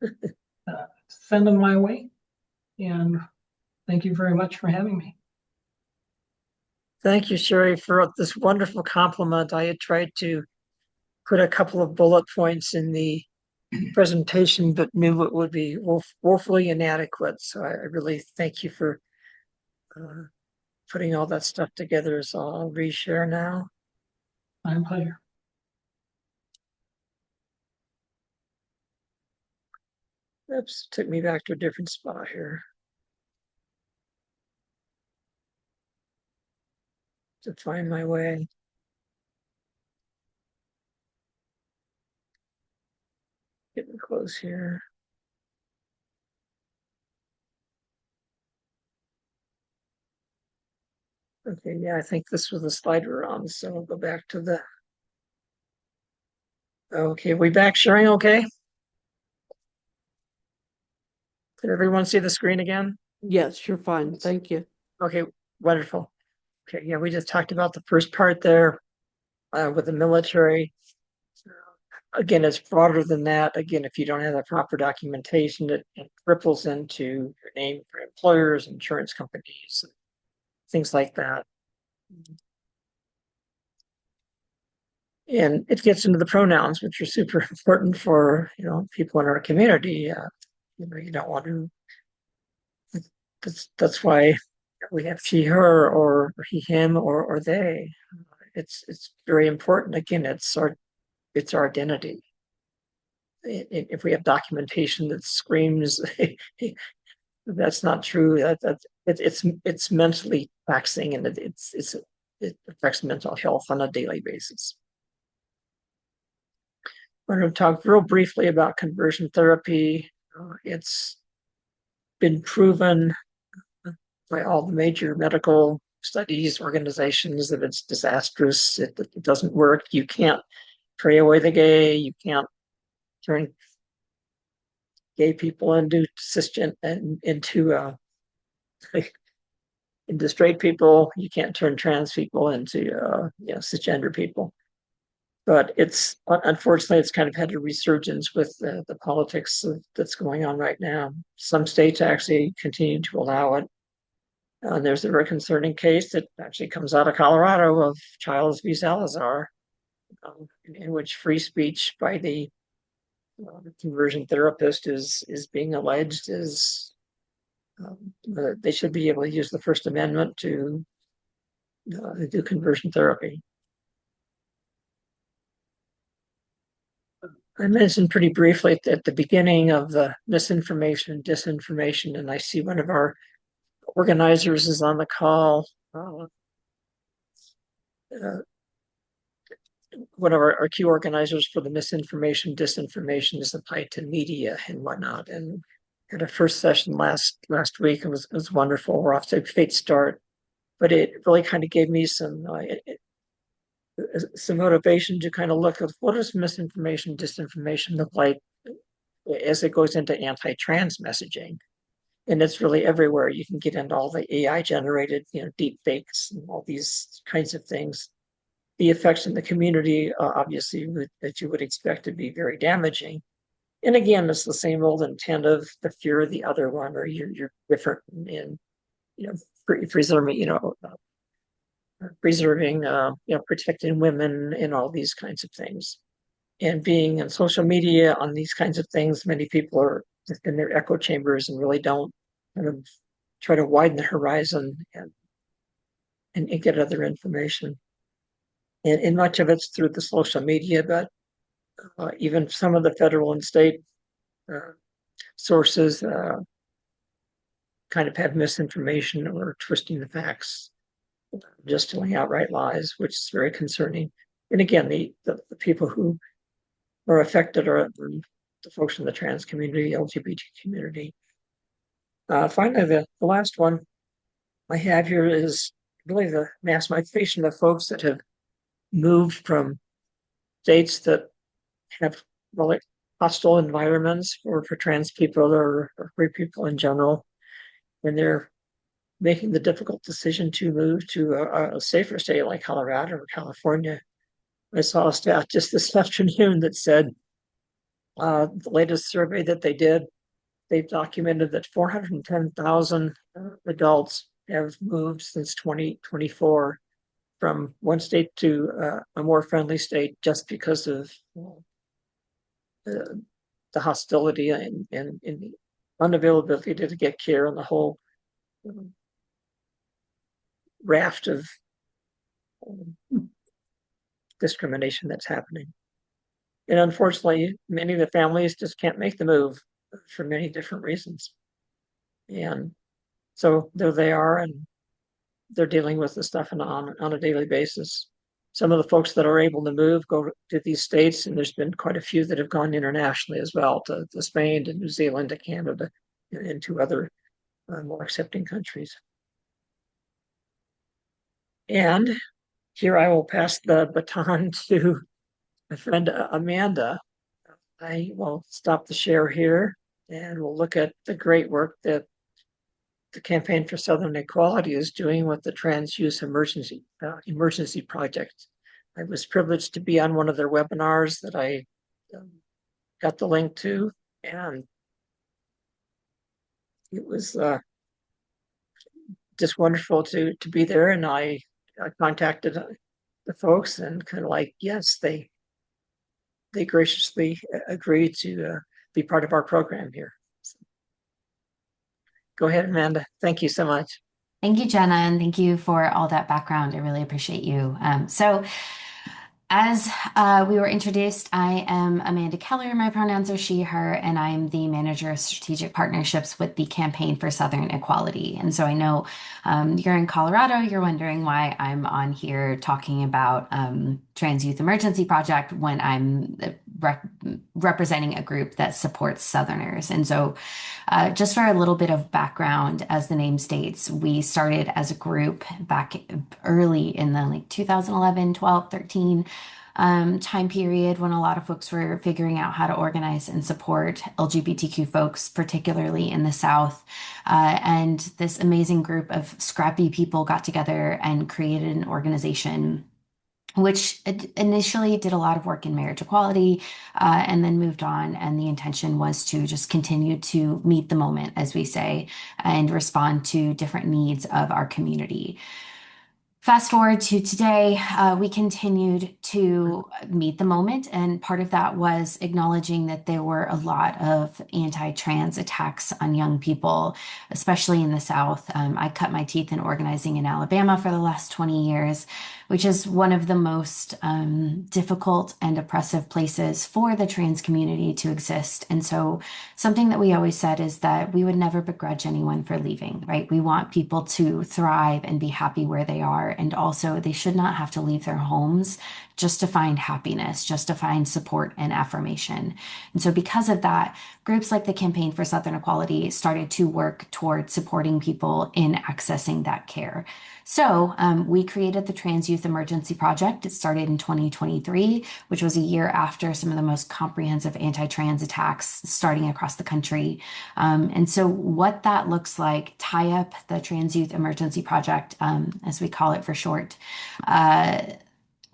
send them my way. And thank you very much for having me. Thank you, Sherry, for this wonderful compliment. I had tried to put a couple of bullet points in the presentation, but knew it would be woefully inadequate. So I really thank you for putting all that stuff together. So I'll reshare now. My pleasure. Oops, took me back to a different spot here. To find my way. Getting close here. Okay, yeah, I think this was the slide we're on, so I'll go back to the. Okay, we back sharing, okay? Did everyone see the screen again? Yes, you're fine. Thank you. Okay, wonderful. Okay, yeah, we just talked about the first part there with the military. Again, it's broader than that. Again, if you don't have the proper documentation, it ripples into your name for employers, insurance companies, things like that. And it gets into the pronouns, which are super important for people in our community. You don't want to. That's why we have she, her, or he, him, or they. It's very important. Again, it's our identity. If we have documentation that screams that's not true, it's mentally taxing, and it affects mental health on a daily basis. I'm going to talk real briefly about conversion therapy. It's been proven by all the major medical studies, organizations, that it's disastrous. It doesn't work. You can't pray away the gay. You can't turn gay people into straight people. You can't turn trans people into cisgender people. But unfortunately, it's kind of had a resurgence with the politics that's going on right now. Some states actually continue to allow it. There's a very concerning case that actually comes out of Colorado of Childs v. Salazar, in which free speech by the conversion therapist is being alleged as they should be able to use the First Amendment to do conversion therapy. I mentioned pretty briefly at the beginning of the misinformation and disinformation, and I see one of our organizers is on the call. One of our key organizers for the misinformation, disinformation is applied to media and whatnot. And had a first session last week. It was wonderful. We're off to a great start, but it really kind of gave me some motivation to kind of look at what does misinformation, disinformation look like as it goes into anti-trans messaging. And it's really everywhere. You can get into all the AI generated, deep fakes and all these kinds of things. the effects in the community, obviously, that you would expect to be very damaging. And again, it's the same old intent of the fear of the other one, or you're different in, preserving, protecting women and all these kinds of things. And being in social media on these kinds of things, many people are just in their echo chambers and really don't kind of try to widen the horizon and get other information. And much of it's through the social media, but even some of the federal and state sources kind of have misinformation or twisting the facts, just telling outright lies, which is very concerning. And again, the people who are affected are the folks in the trans community, LGBT community. Finally, the last one I have here is really the mass migration of folks that have moved from states that have really hostile environments for trans people or queer people in general, and they're making the difficult decision to move to a safer state like Colorado or California. I saw a stat just this afternoon that said the latest survey that they did, they've documented that 410,000 adults have moved since 2024 from one state to a more friendly state just because of the hostility and the unavailability to get care and the whole raft of discrimination that's happening. And unfortunately, many of the families just can't make the move for many different reasons. And so there they are, and they're dealing with this stuff on a daily basis. Some of the folks that are able to move go to these states, and there's been quite a few that have gone internationally as well, to Spain, to New Zealand, to Canada, and to other more accepting countries. And here I will pass the baton to my friend Amanda. I will stop the share here, and we'll look at the great work that the Campaign for Southern Equality is doing with the Trans Youth Emergency Project. I was privileged to be on one of their webinars that I got the link to, and it was just wonderful to be there. And I contacted the folks and kind of like, yes, they graciously agreed to be part of our program here. So, go ahead, Amanda. Thank you so much. Thank you, Jenna, and thank you for all that background. I really appreciate you. So, as we were introduced, I am Amanda Keller. My pronouns are she, her, and I am the manager of strategic partnerships with the Campaign for Southern Equality. And so I know you're in Colorado. You're wondering why I'm on here talking about Trans Youth Emergency Project when I'm representing a group that supports Southerners. And so just for a little bit of background, as the name states, we started as a group back early in the 2011, 12, 13 time period when a lot of folks were figuring out how to organize and support LGBTQ folks, particularly in the South. And this amazing group of scrappy people got together and created an organization which initially did a lot of work in marriage equality and then moved on. And the intention was to just continue to meet the moment, as we say, and respond to different needs of our community. Fast forward to today, we continued to meet the moment, and part of that was acknowledging that there were a lot of anti-trans attacks on young people, especially in the South. I cut my teeth in organizing in Alabama for the last 20 years, which is one of the most difficult and oppressive places for the trans community to exist. And so something that we always said is that we would never begrudge anyone for leaving, right? We want people to thrive and be happy where they are. And also they should not have to leave their homes just to find happiness, just to find support and affirmation. And so because of that, groups like the Campaign for Southern Equality started to work toward supporting people in accessing that care. So we created the Trans Youth Emergency Project. It started in 2023, which was a year after some of the most comprehensive anti-trans attacks starting across the country. And so what that looks like, tie up the Trans Youth Emergency Project, as we call it for short,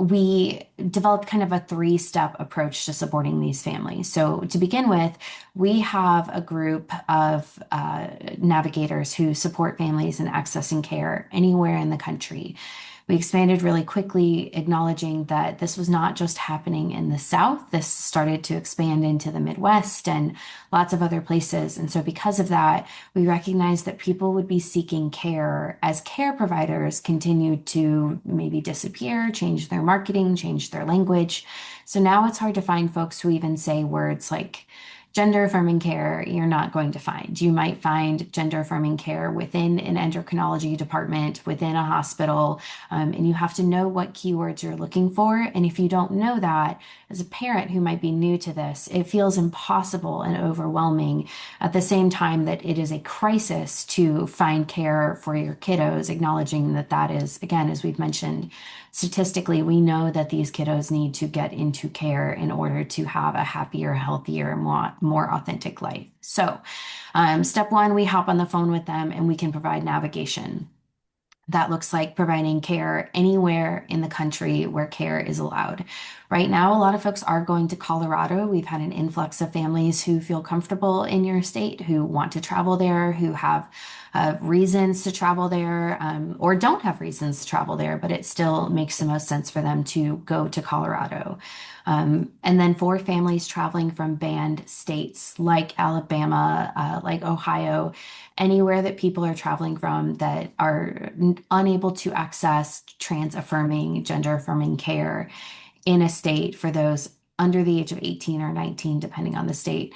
we developed kind of a three-step approach to supporting these families. So, to begin with, we have a group of navigators who support families in accessing care anywhere in the country. We expanded really quickly, acknowledging that this was not just happening in the South. This started to expand into the Midwest and lots of other places. And so, because of that, we recognized that people would be seeking care as care providers continued to maybe disappear, change their marketing, change their language. So now it's hard to find folks who even say words like gender affirming care, you're not going to find. You might find gender affirming care within an endocrinology department, within a hospital, and you have to know what keywords you're looking for. And if you don't know that, as a parent who might be new to this, it feels impossible and overwhelming at the same time that it is a crisis to find care for your kiddos, acknowledging that that is, again, as we've mentioned, statistically, we know that these kiddos need to get into care in order to have a happier, healthier, more authentic life. So, step one, we hop on the phone with them and we can provide navigation. That looks like providing care anywhere in the country where care is allowed. Right now, a lot of folks are going to Colorado. We've had an influx of families who feel comfortable in your state, who want to travel there, who have reasons to travel there, or don't have reasons to travel there, but it still makes the most sense for them to go to Colorado. And then for families traveling from banned states like Alabama, like Ohio, anywhere that people are traveling from that are unable to access trans affirming, gender affirming care in a state for those under the age of 18 or 19, depending on the state,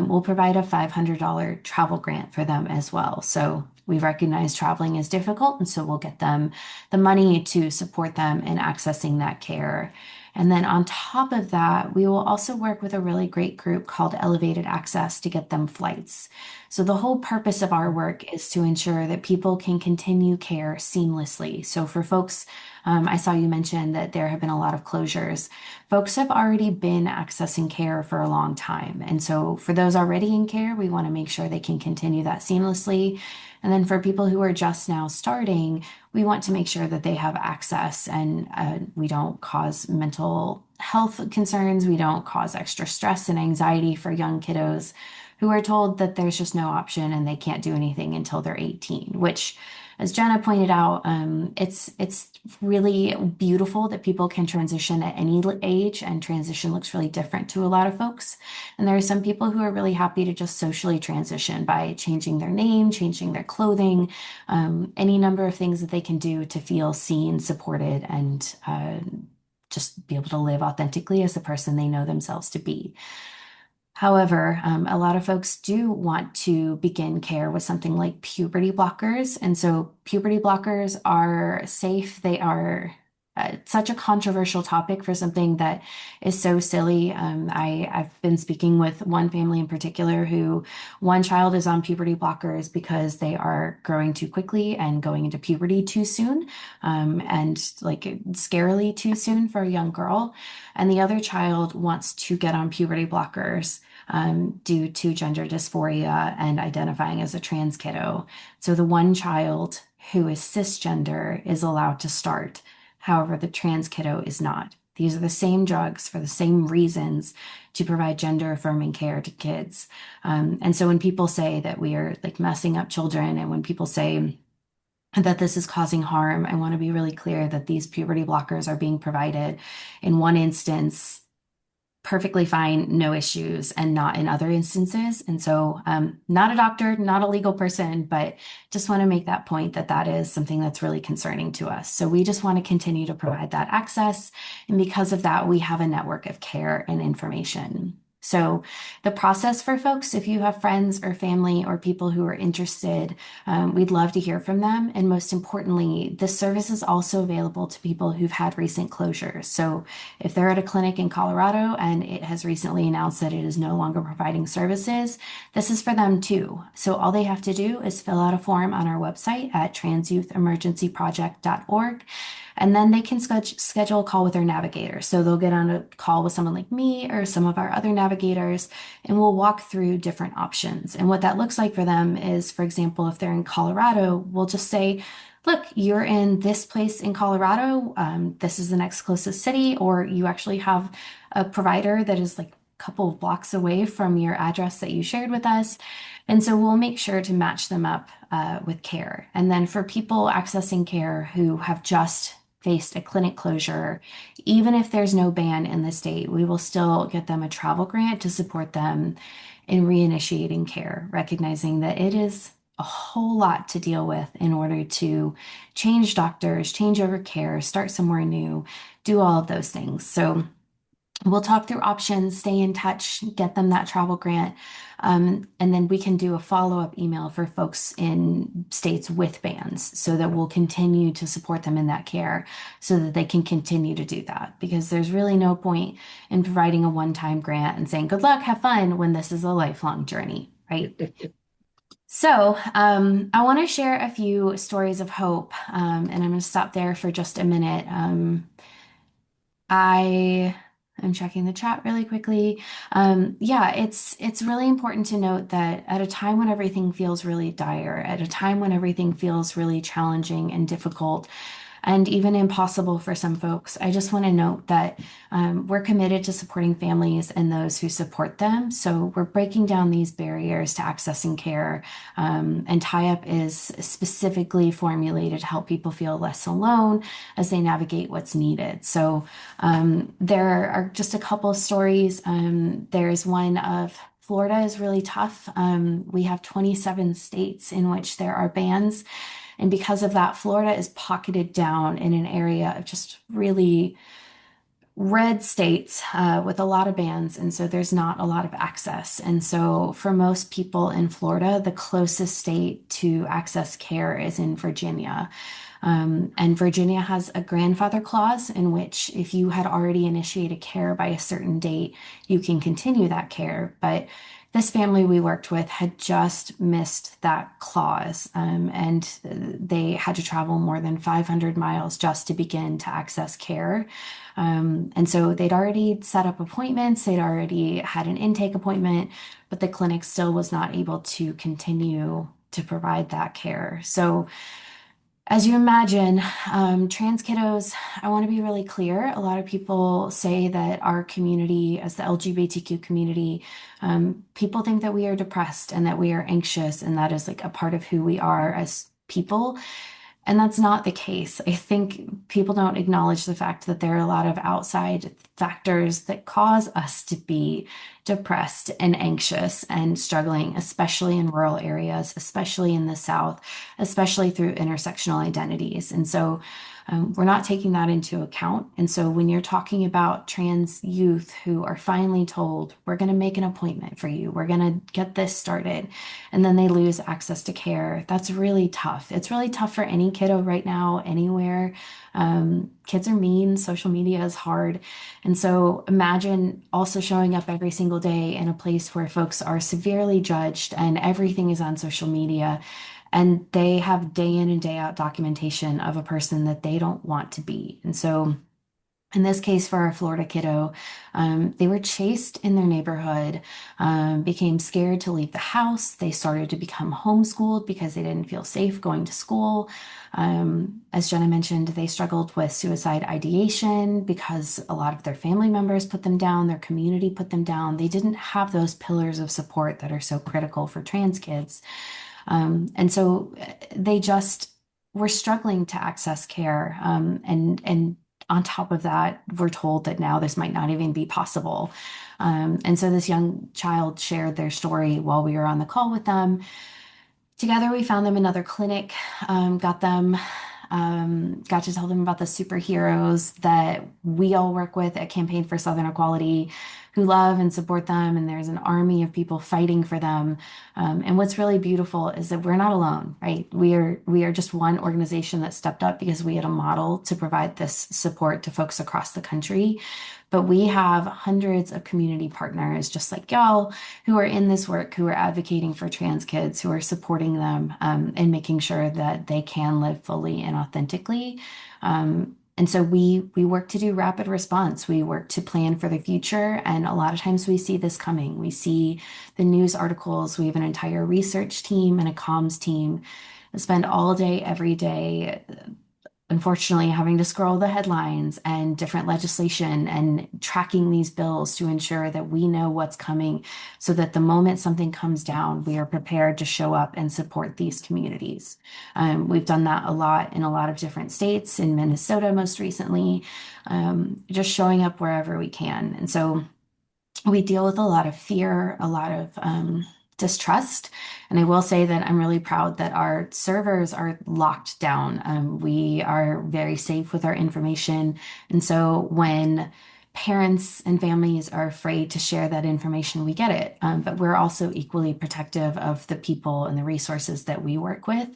we'll provide a $500 travel grant for them as well. So we recognize traveling is difficult, and so we'll get them the money to support them in accessing that care. And then on top of that, we will also work with a really great group called Elevated Access to get them flights. So the whole purpose of our work is to ensure that people can continue care seamlessly. So for folks, I saw you mention that there have been a lot of closures. Folks have already been accessing care for a long time. And so for those already in care, we want to make sure they can continue that seamlessly. And then for people who are just now starting, we want to make sure that they have access and we don't cause mental health concerns. We don't cause extra stress and anxiety for young kiddos who are told that there's just no option and they can't do anything until they're 18, which, as Jenna pointed out, it's really beautiful that people can transition at any age, and transition looks really different to a lot of folks. And there are some people who are really happy to just socially transition by changing their name, changing their clothing, any number of things that they can do to feel seen, supported, and just be able to live authentically as the person they know themselves to be. However, a lot of folks do want to begin care with something like puberty blockers. And so puberty blockers are safe. They are such a controversial topic for something that is so silly. I've been speaking with one family in particular who one child is on puberty blockers because they are growing too quickly and going into puberty too soon, and like scarily too soon for a young girl. And the other child wants to get on puberty blockers due to gender dysphoria and identifying as a trans kiddo. So the one child who is cisgender is allowed to start. However, the trans kiddo is not. These are the same drugs for the same reasons to provide gender affirming care to kids. And so when people say that we are like messing up children, and when people say that this is causing harm, I want to be really clear that these puberty blockers are being provided in one instance perfectly fine, no issues, and not in other instances. And so, not a doctor, not a legal person, but just want to make that point that that is something that's really concerning to us. So we just want to continue to provide that access. And because of that, we have a network of care and information. So the process for folks, if you have friends or family or people who are interested, we'd love to hear from them. And most importantly, this service is also available to people who've had recent closures. So if they're at a clinic in Colorado and it has recently announced that it is no longer providing services, this is for them too. So all they have to do is fill out a form on our website at transyouthemergencyproject.org. And then they can schedule a call with their navigator. So they'll get on a call with someone like me or some of our other navigators, and we'll walk through different options. And what that looks like for them is, for example, if they're in Colorado, we'll just say, look, you're in this place in Colorado. This is the next closest city, or you actually have a provider that is like a couple of blocks away from your address that you shared with us. And so we'll make sure to match them up with care. And then for people accessing care who have just faced a clinic closure, even if there's no ban in the state, we will still get them a travel grant to support them in reinitiating care, recognizing that it is a whole lot to deal with in order to change doctors, change over care, start somewhere new, do all of those things. So we'll talk through options, stay in touch, get them that travel grant, and then we can do a follow-up email for folks in states with bans so that we'll continue to support them in that care so that they can continue to do that. Because there's really no point in providing a one-time grant and saying, good luck, have fun, when this is a lifelong journey, right? So, I want to share a few stories of hope, and I'm going to stop there for just a minute. I am checking the chat really quickly. Yeah, it's really important to note that at a time when everything feels really dire, at a time when everything feels really challenging and difficult, and even impossible for some folks, I just want to note that we're committed to supporting families and those who support them. So we're breaking down these barriers to accessing care, and TIUP is specifically formulated to help people feel less alone as they navigate what's needed. So there are just a couple of stories. There's one of Florida is really tough. We have 27 states in which there are bans. And because of that, Florida is pocketed down in an area of just really red states with a lot of bans. And so there's not a lot of access. And so for most people in Florida, the closest state to access care is in Virginia. And Virginia has a grandfather clause in which if you had already initiated care by a certain date, you can continue that care. But this family we worked with had just missed that clause, and they had to travel more than 500 miles just to begin to access care. And so they'd already set up appointments, they'd already had an intake appointment, but the clinic still was not able to continue to provide that care. So as you imagine, trans kiddos, I want to be really clear. A lot of people say that our community, as the LGBTQ community, people think that we are depressed and that we are anxious, and that is like a part of who we are as people. And that's not the case. I think people don't acknowledge the fact that there are a lot of outside factors that cause us to be depressed and anxious and struggling, especially in rural areas, especially in the South, especially through intersectional identities. And so we're not taking that into account. And so when you're talking about trans youth who are finally told, we're going to make an appointment for you, we're going to get this started, and then they lose access to care, that's really tough. It's really tough for any kiddo right now, anywhere. Kids are mean, social media is hard. And so imagine also showing up every single day in a place where folks are severely judged and everything is on social media. And they have day in and day out documentation of a person that they don't want to be. And so in this case, for our Florida kiddo, they were chased in their neighborhood, became scared to leave the house. They started to become homeschooled because they didn't feel safe going to school. As Jenna mentioned, they struggled with suicide ideation because a lot of their family members put them down, their community put them down. They didn't have those pillars of support that are so critical for trans kids. And so they just were struggling to access care. And on top of that, we're told that now this might not even be possible. And so this young child shared their story while we were on the call with them. Together, we found them another clinic, got to tell them about the superheroes that we all work with at Campaign for Southern Equality, who love and support them, and there's an army of people fighting for them. And what's really beautiful is that we're not alone, right? We are just one organization that stepped up because we had a model to provide this support to folks across the country. But we have hundreds of community partners, just like y'all, who are in this work, who are advocating for trans kids, who are supporting them, and making sure that they can live fully and authentically. And so we work to do rapid response. We work to plan for the future. And a lot of times we see this coming. We see the news articles. We have an entire research team and a comms team spend all day, every day, unfortunately, having to scroll the headlines and different legislation and tracking these bills to ensure that we know what's coming so that the moment something comes down, we are prepared to show up and support these communities. We've done that a lot in a lot of different states, in Minnesota most recently, just showing up wherever we can. And so we deal with a lot of fear, a lot of distrust. And I will say that I'm really proud that our servers are locked down. We are very safe with our information. And so when parents and families are afraid to share that information, we get it. But we're also equally protective of the people and the resources that we work with.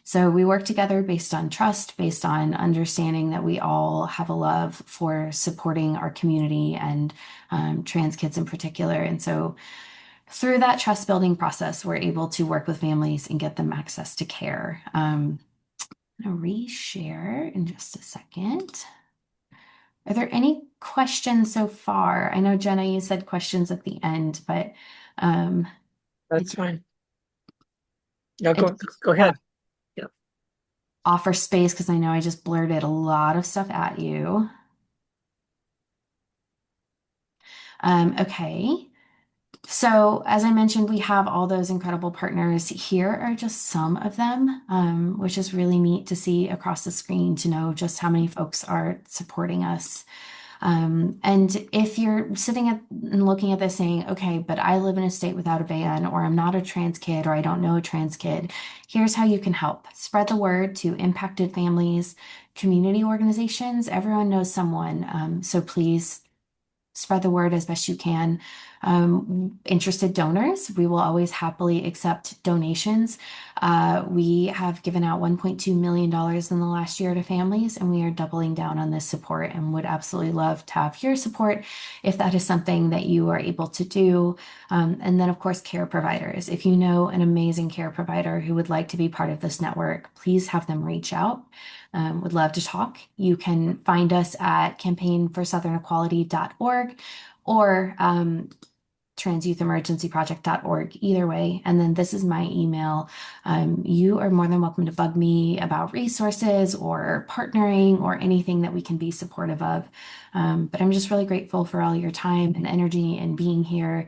So we work together based on trust, based on understanding that we all have a love for supporting our community and trans kids in particular. And so through that trust building process, we're able to work with families and get them access to care. I'm going to reshare in just a second. Are there any questions so far? I know, Jenna, you said questions at the end, but That's fine. No, go ahead. Offer space because I know I just blurted a lot of stuff at you. Okay. So, as I mentioned, we have all those incredible partners. Here are just some of them, which is really neat to see across the screen to know just how many folks are supporting us. And if you're sitting and looking at this saying, okay, but I live in a state without a ban, or I'm not a trans kid, or I don't know a trans kid, here's how you can help. Spread the word to impacted families, community organizations. Everyone knows someone. So please spread the word as best you can. Interested donors, we will always happily accept donations. We have given out $1.2 million in the last year to families, and we are doubling down on this support and would absolutely love to have your support if that is something that you are able to do. And then, of course, care providers. If you know an amazing care provider who would like to be part of this network, please have them reach out. Would love to talk. You can find us at campaignforsouthern.equality.org or transyouthemergencyproject.org, either way. And then this is my email. You are more than welcome to bug me about resources or partnering or anything that we can be supportive of. But I'm just really grateful for all your time and energy and being here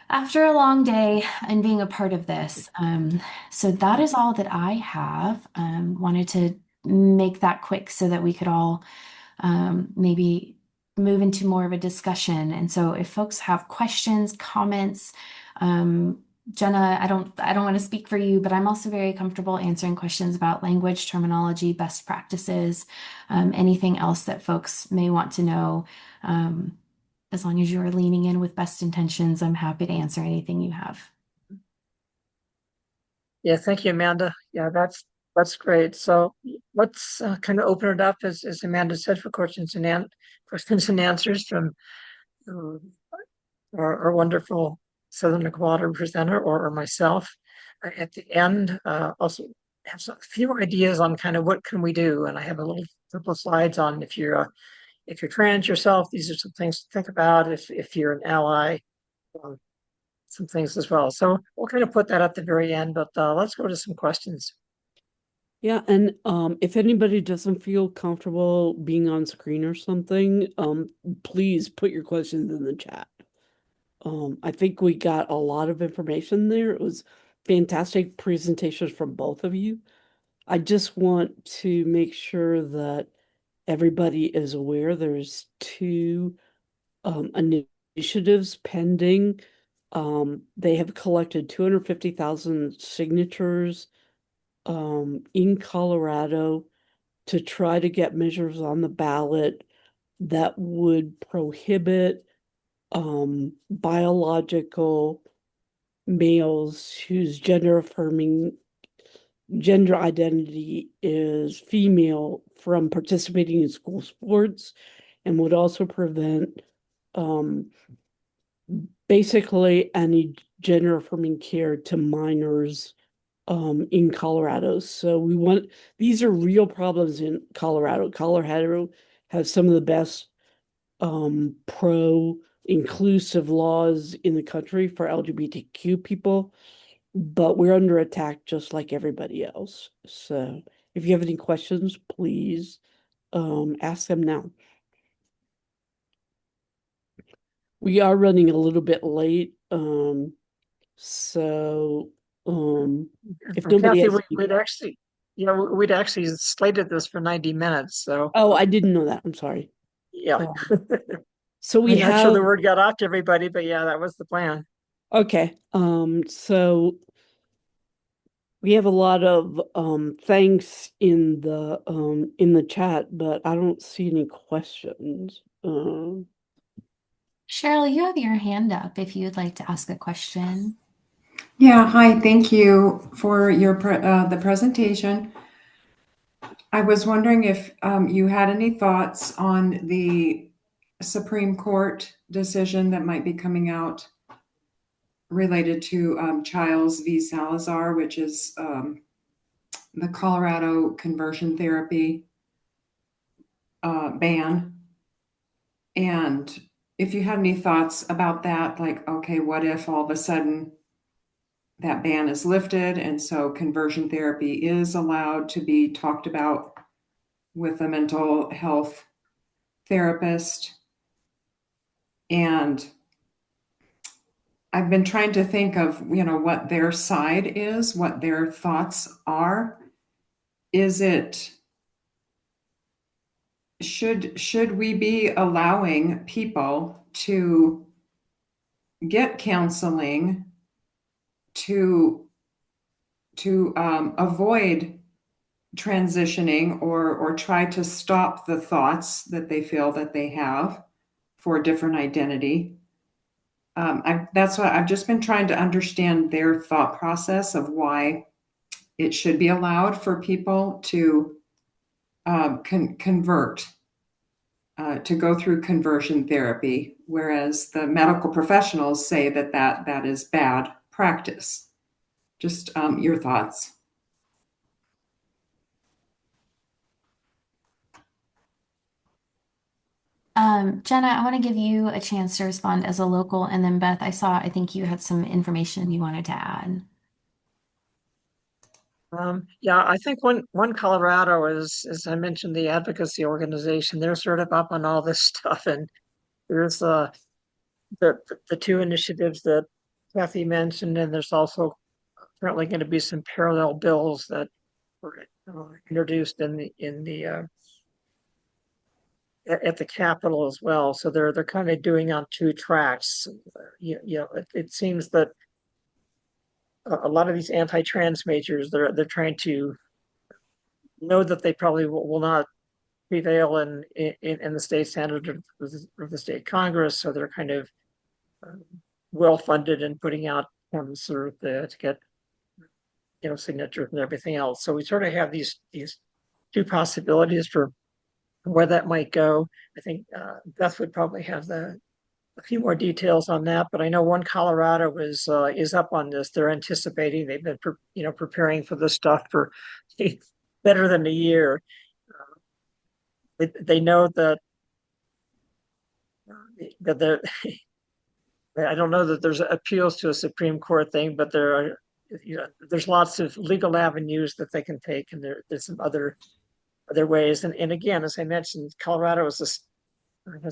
after a long day and being a part of this. So that is all that I have. Wanted to make that quick so that we could all maybe move into more of a discussion. And so if folks have questions, comments, Jenna, I don't want to speak for you, but I'm also very comfortable answering questions about language, terminology, best practices, anything else that folks may want to know. As long as you are leaning in with best intentions, I'm happy to answer anything you have. Yeah, thank you, Amanda. Yeah, that's great. So let's kind of open it up, as Amanda said, for questions and answers from our wonderful Southern Equality presenter or myself. At the end, also have a few ideas on kind of what can we do, and I have a little couple of slides on if you're trans yourself, these are some things to think about. If you're an ally, some things as well. So we'll kind of put that at the very end, but let's go to some questions. Yeah, and if anybody doesn't feel comfortable being on screen or something, please put your questions in the chat. I think we got a lot of information there. It was fantastic presentations from both of you. I just want to make sure that everybody is aware there's two initiatives pending. They have collected 250,000 signatures in Colorado to try to get measures on the ballot that would prohibit biological males whose gender identity is female from participating in school sports, and would also prevent basically any gender affirming care to minors in Colorado. So these are real problems in Colorado. Colorado has some of the best pro-inclusive laws in the country for LGBTQ people. but we're under attack just like everybody else. So if you have any questions, please ask them now. We are running a little bit late, so if And nobody Kathy, has any- we'd actually slated this for 90 minutes. So Oh, I didn't know that. I'm sorry. yeah, So we I'm not sure the have word got out to everybody, but yeah, that was the plan. okay. So we have a lot of thanks in the chat, but I don't see any questions. Cheryl, you have your hand up if you would like to ask a question. Yeah, hi, thank you for the presentation. I was wondering if you had any thoughts on the Supreme Court decision that might be coming out related to Childs v. Salazar, which is the Colorado conversion therapy ban. And if you had any thoughts about that, like, okay, what if all of a sudden that ban is lifted and so conversion therapy is allowed to be talked about with a mental health therapist? And I've been trying to think of, what their side is, what their thoughts are. Is it should we be allowing people to get counseling to avoid transitioning or try to stop the thoughts that they feel that they have for a different identity? That's what I've just been trying to understand, their thought process of why it should be allowed for people to convert, to go through conversion therapy, whereas the medical professionals say that is bad practice. Just your thoughts. Jenna, I want to give you a chance to respond as a local, and then Beth, I think you had some information you wanted to add. Yeah, I think one Colorado is, as I mentioned, the advocacy organization. They're sort of up on all this stuff, and there's the two initiatives that Kathy mentioned, and there's also apparently going to be some parallel bills that were introduced at the Capitol as well. So they're kind of doing on two tracks. It seems that a lot of these anti-trans majors, they're trying to know that they probably will not prevail in the state Senate or the state Congress, so they're kind of well funded and putting out to get signatures and everything else. So we sort of have these two possibilities for where that might go. I think Beth would probably have a few more details on that, but I know one Colorado is up on this. They're anticipating. They've been preparing for this stuff for better than a year. They know that the I don't know that there's appeals to a Supreme Court thing, but there's lots of legal avenues that they can take, and there's some other ways. And again, as I mentioned, Colorado has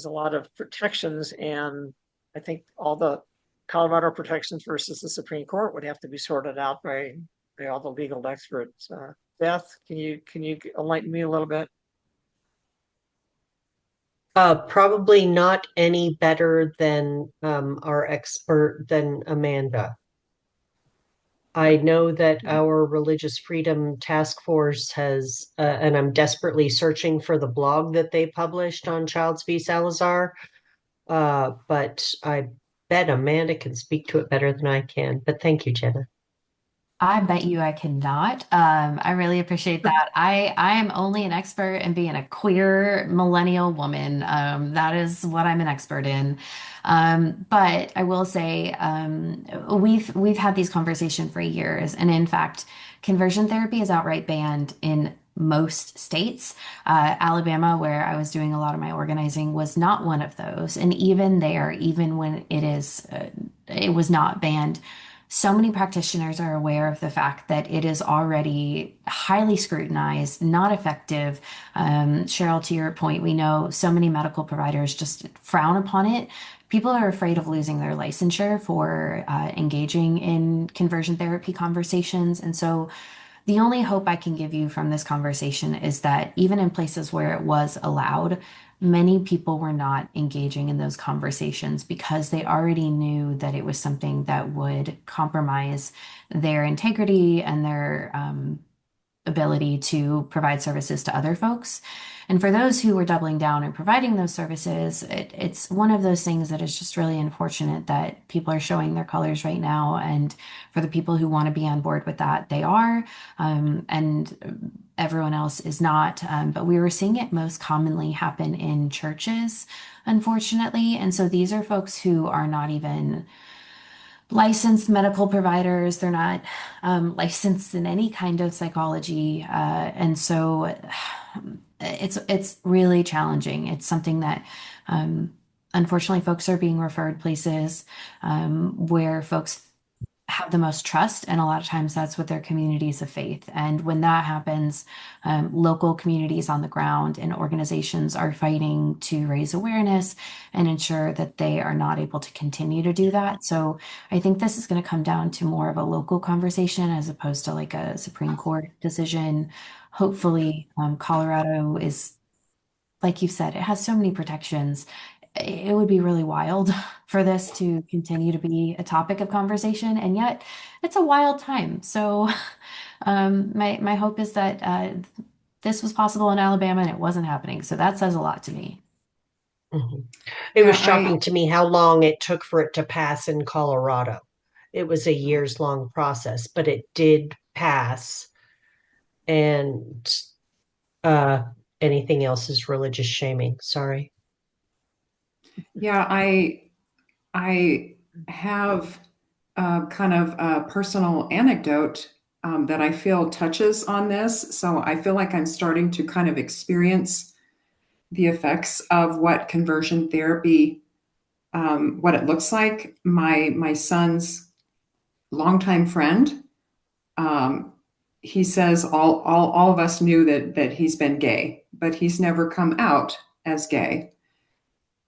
a lot of protections, and I think all the Colorado protections versus the Supreme Court would have to be sorted out by all the legal experts. Beth, can you enlighten me a little bit? Probably not any better than our expert than Amanda. I know that our Religious Freedom Task Force has, and I'm desperately searching for the blog that they published on Childs v. Salazar, but I bet Amanda can speak to it better than I can. But thank you, Jenna. I bet you I cannot. I really appreciate that. I am only an expert in being a queer millennial woman. That is what I'm an expert in. But I will say, we've had these conversations for years, and in fact, conversion therapy is outright banned in most states. Alabama, where I was doing a lot of my organizing, was not one of those. And even there, even when it was not banned so many practitioners are aware of the fact that it is already highly scrutinized, not effective. Cheryl, to your point, we know so many medical providers just frown upon it. People are afraid of losing their licensure for engaging in conversion therapy conversations. And so the only hope I can give you from this conversation is that even in places where it was allowed, many people were not engaging in those conversations because they already knew that it was something that would compromise their integrity and their ability to provide services to other folks. And for those who were doubling down and providing those services, it's one of those things that is just really unfortunate that people are showing their colors right now. And for the people who want to be on board with that, they are, and everyone else is not. But we were seeing it most commonly happen in churches, unfortunately. And so these are folks who are not even licensed medical providers. They're not licensed in any kind of psychology. And so it's really challenging. It's something that unfortunately folks are being referred places where folks have the most trust, and a lot of times that's with their communities of faith. And when that happens, local communities on the ground and organizations are fighting to raise awareness and ensure that they are not able to continue to do that. So I think this is going to come down to more of a local conversation as opposed to like a Supreme Court decision. Hopefully, Colorado is, like you said, it has so many protections. It would be really wild for this to continue to be a topic of conversation, and yet it's a wild time. So my hope is that this was possible in Alabama and it wasn't happening. So that says a lot to me. Mhm. It was Yeah, shocking to me how long it took for it to pass in Colorado. It was a years long process, but it did pass. And uh, anything else is religious shaming. Sorry. Yeah, I have kind of a personal anecdote that I feel touches on this. So I feel like I'm starting to kind of experience the effects of what conversion therapy, what it looks like. My son's longtime friend, he says all of us knew that he's been gay, but he's never come out as gay.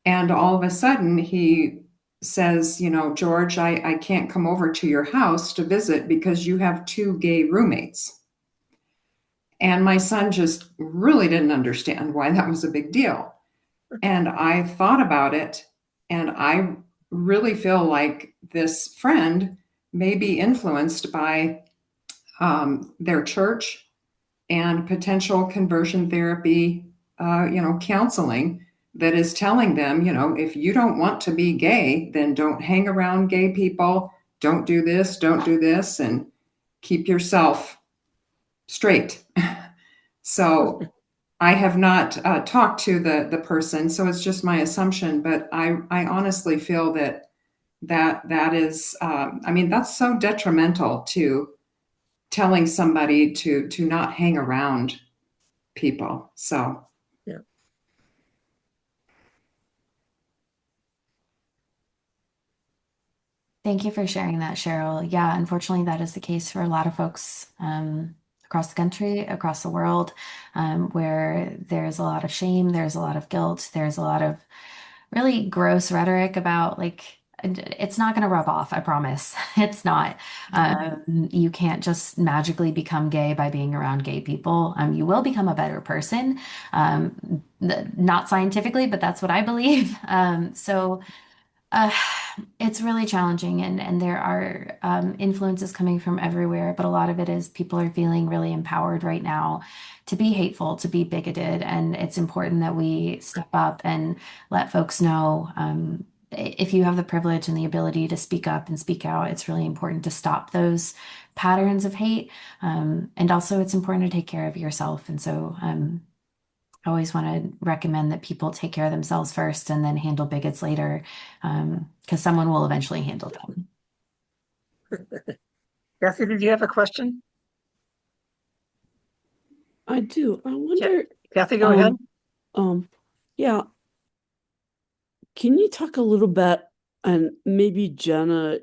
And all of a sudden he says, you know, George, I can't come over to your house to visit because you have two gay roommates. And my son just really didn't understand why that was a big deal. And I thought about it, and I really feel like this friend may be influenced by their church and potential conversion therapy, counseling that is telling them, you know, if you don't want to be gay, then don't hang around gay people, don't do this, and keep yourself straight. So I have not talked to the person, so it's just my assumption, but I honestly feel that is, I mean, that's so detrimental to telling somebody to not hang around people. So Yeah. Thank you for sharing that, Cheryl. Yeah, unfortunately, that is the case for a lot of folks across the country, across the world, where there's a lot of shame, there's a lot of guilt, there's a lot of really gross rhetoric about like, it's not going to rub off, I promise. It's not. You can't just magically become gay by being around gay people. You will become a better person. Not scientifically, but that's what I believe. So uh, it's really challenging, and there are influences coming from everywhere, but a lot of it is people are feeling really empowered right now to be hateful, to be bigoted, and it's important that we step up and let folks know if you have the privilege and the ability to speak up and speak out, it's really important to stop those patterns of hate. And also, it's important to take care of yourself. And so, I always want to recommend that people take care of themselves first and then handle bigots later, because someone will eventually handle them. Kathy, did you have a question? I do. I wonder, Kathy, go ahead. yeah. Can you talk a little bit, and maybe Jenna,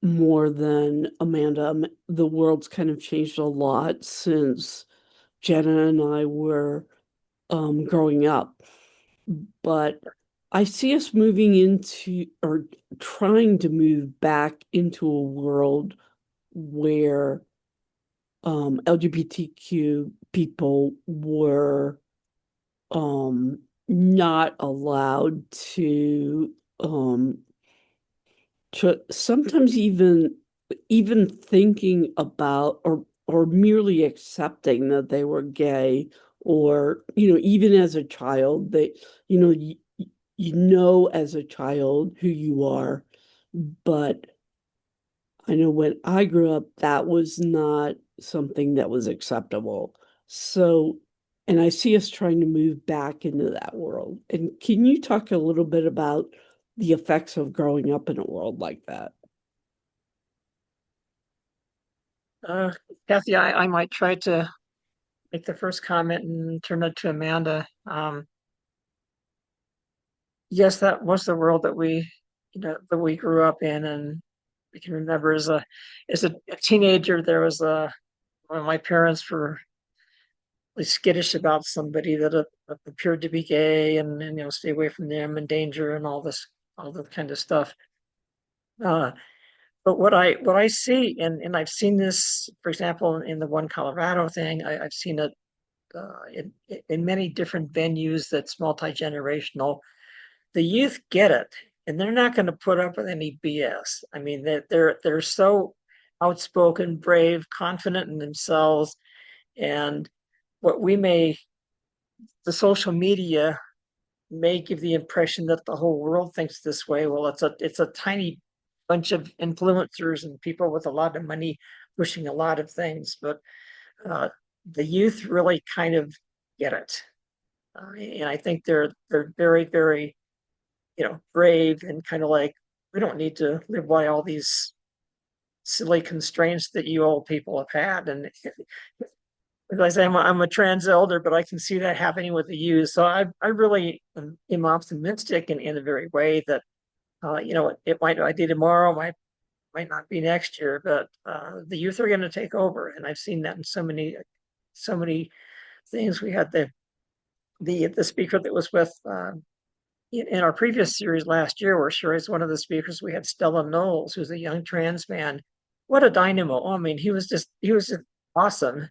more than Amanda. The world's kind of changed a lot since Jenna and I were growing up. But I see us moving into or trying to move back into a world where LGBTQ people were not allowed to sometimes even thinking about or merely accepting that they were gay, or even as a child, they you know you, you know as a child who you are. But I know when I grew up, that was not something that was acceptable. So, and I see us trying to move back into that world. And can you talk a little bit about the effects of growing up in a world like that? Uh, Kathy, I might try to make the first comment and turn it to Amanda. Yes, that was the world that we grew up in, and I can remember as a teenager, there was one of my parents were really skittish about somebody that appeared to be gay, and stay away from them and danger and all this kind of stuff. Uh, but what I see, and I've seen this, for example, in the One Colorado thing, I've seen it in many different venues that's multi-generational. The youth get it, and they're not going to put up with any BS. I mean, they're so outspoken, brave, confident in themselves, and what we may the social media may give the impression that the whole world thinks this way. Well, it's a tiny bunch of influencers and people with a lot of money pushing a lot of things, but uh, the youth really kind of get it, and I think they're very, very brave and kind of like, we don't need to live by all these silly constraints that you old people have had. And as I say, I'm a trans elder, but I can see that happening with the youth. So I really am optimistic in a very way that it might not be tomorrow, might not be next year, but the youth are going to take over, and I've seen that in so many things. We had the speaker that was with in our previous series last year, where she was one of the speakers. We had Stella Knowles, who's a young trans man. What a dynamo! I mean, he was just awesome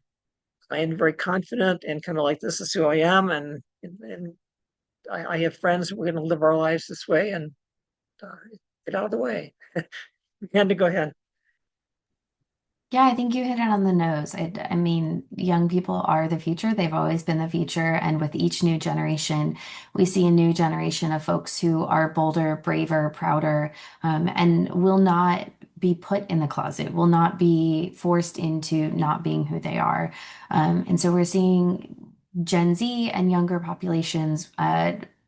and very confident and kind of like, this is who I am, and I have friends. We're going to live our lives this way, and uh, get out of the way. And to go ahead. Yeah, I think you hit it on the nose. I mean, young people are the future. They've always been the future. And with each new generation, we see a new generation of folks who are bolder, braver, prouder, and will not be put in the closet, will not be forced into not being who they are. And so we're seeing Gen Z and younger populations,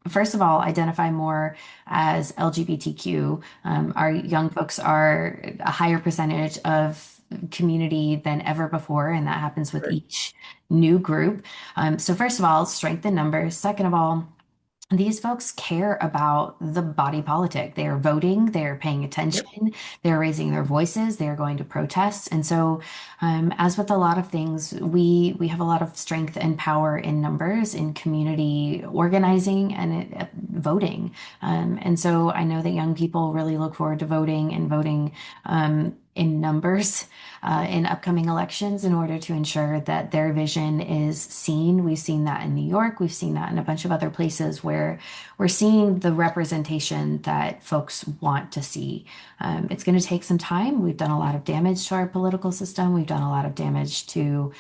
first of all, identify more as LGBTQ. Our young folks are a higher percentage of community than ever before, and that happens with Right. each new group. So first of all, strength in numbers. Second of all, these folks care about the body politic. They are voting, they are paying Yep. attention, they're raising their voices, they are going to protest. And so, as with a lot of things, we have a lot of strength and power in numbers, in community organizing and voting. And so I know that young people really look forward to voting and voting in numbers in upcoming elections in order to ensure that their vision is seen. We've seen that in New York. We've seen that in a bunch of other places where we're seeing the representation that folks want to see. It's going to take some time. We've done a lot of damage to our political system. We've done a lot of damage to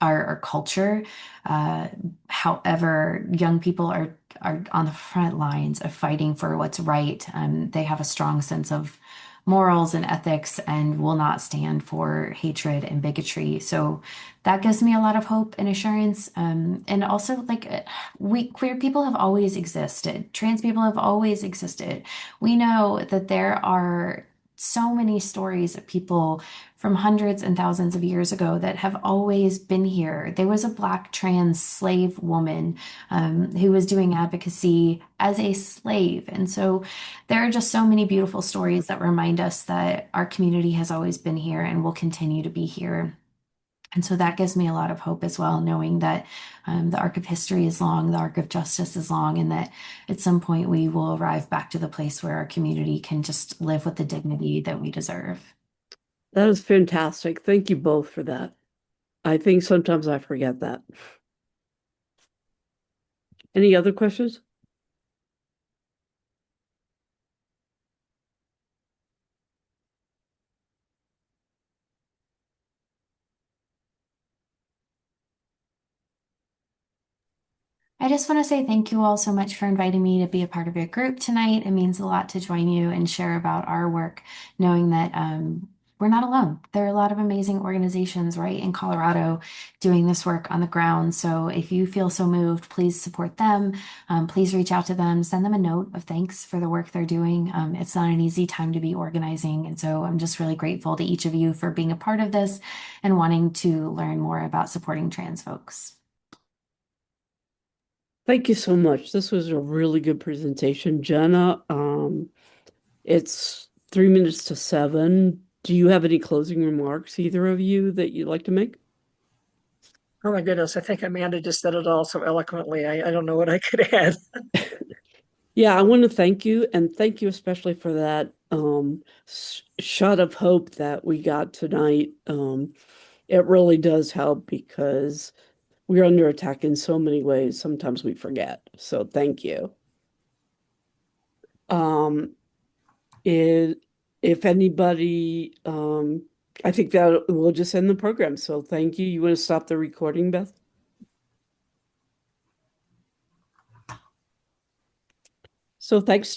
our culture. Uh, However, young people are on the front lines of fighting for what's right. They have a strong sense of morals and ethics and will not stand for hatred and bigotry. So that gives me a lot of hope and assurance. And also, like, we queer people have always existed. Trans people have always existed. We know that there are so many stories of people from hundreds and thousands of years ago that have always been here. There was a Black trans slave woman who was doing advocacy as a slave. And so there are just so many beautiful stories that remind us that our community has always been here and will continue to be here. And so that gives me a lot of hope as well, knowing that the arc of history is long, the arc of justice is long, and that at some point we will arrive back to the place where our community can just live with the dignity that we deserve. That is fantastic. Thank you both for that. I think sometimes I forget that. Any other questions? I just want to say thank you all so much for inviting me to be a part of your group tonight. It means a lot to join you and share about our work, knowing that we're not alone. There are a lot of amazing organizations right in Colorado doing this work on the ground. So if you feel so moved, please support them. Please reach out to them, send them a note of thanks for the work they're doing. It's not an easy time to be organizing. And so I'm just really grateful to each of you for being a part of this and wanting to learn more about supporting trans folks. Thank you so much. This was a really good presentation. Jenna, it's 3 minutes to 7. Do you have any closing remarks, either of you, that you'd like to make? Oh my goodness, I think Amanda just said it all so eloquently. I don't know what I could add. Yeah, I want to thank you, and thank you especially for that shot of hope that we got tonight. It really does help because we're under attack in so many ways. Sometimes we forget. So thank you. If anybody, I think that we'll just end the program. So thank you. You want to stop the recording, Beth? So thanks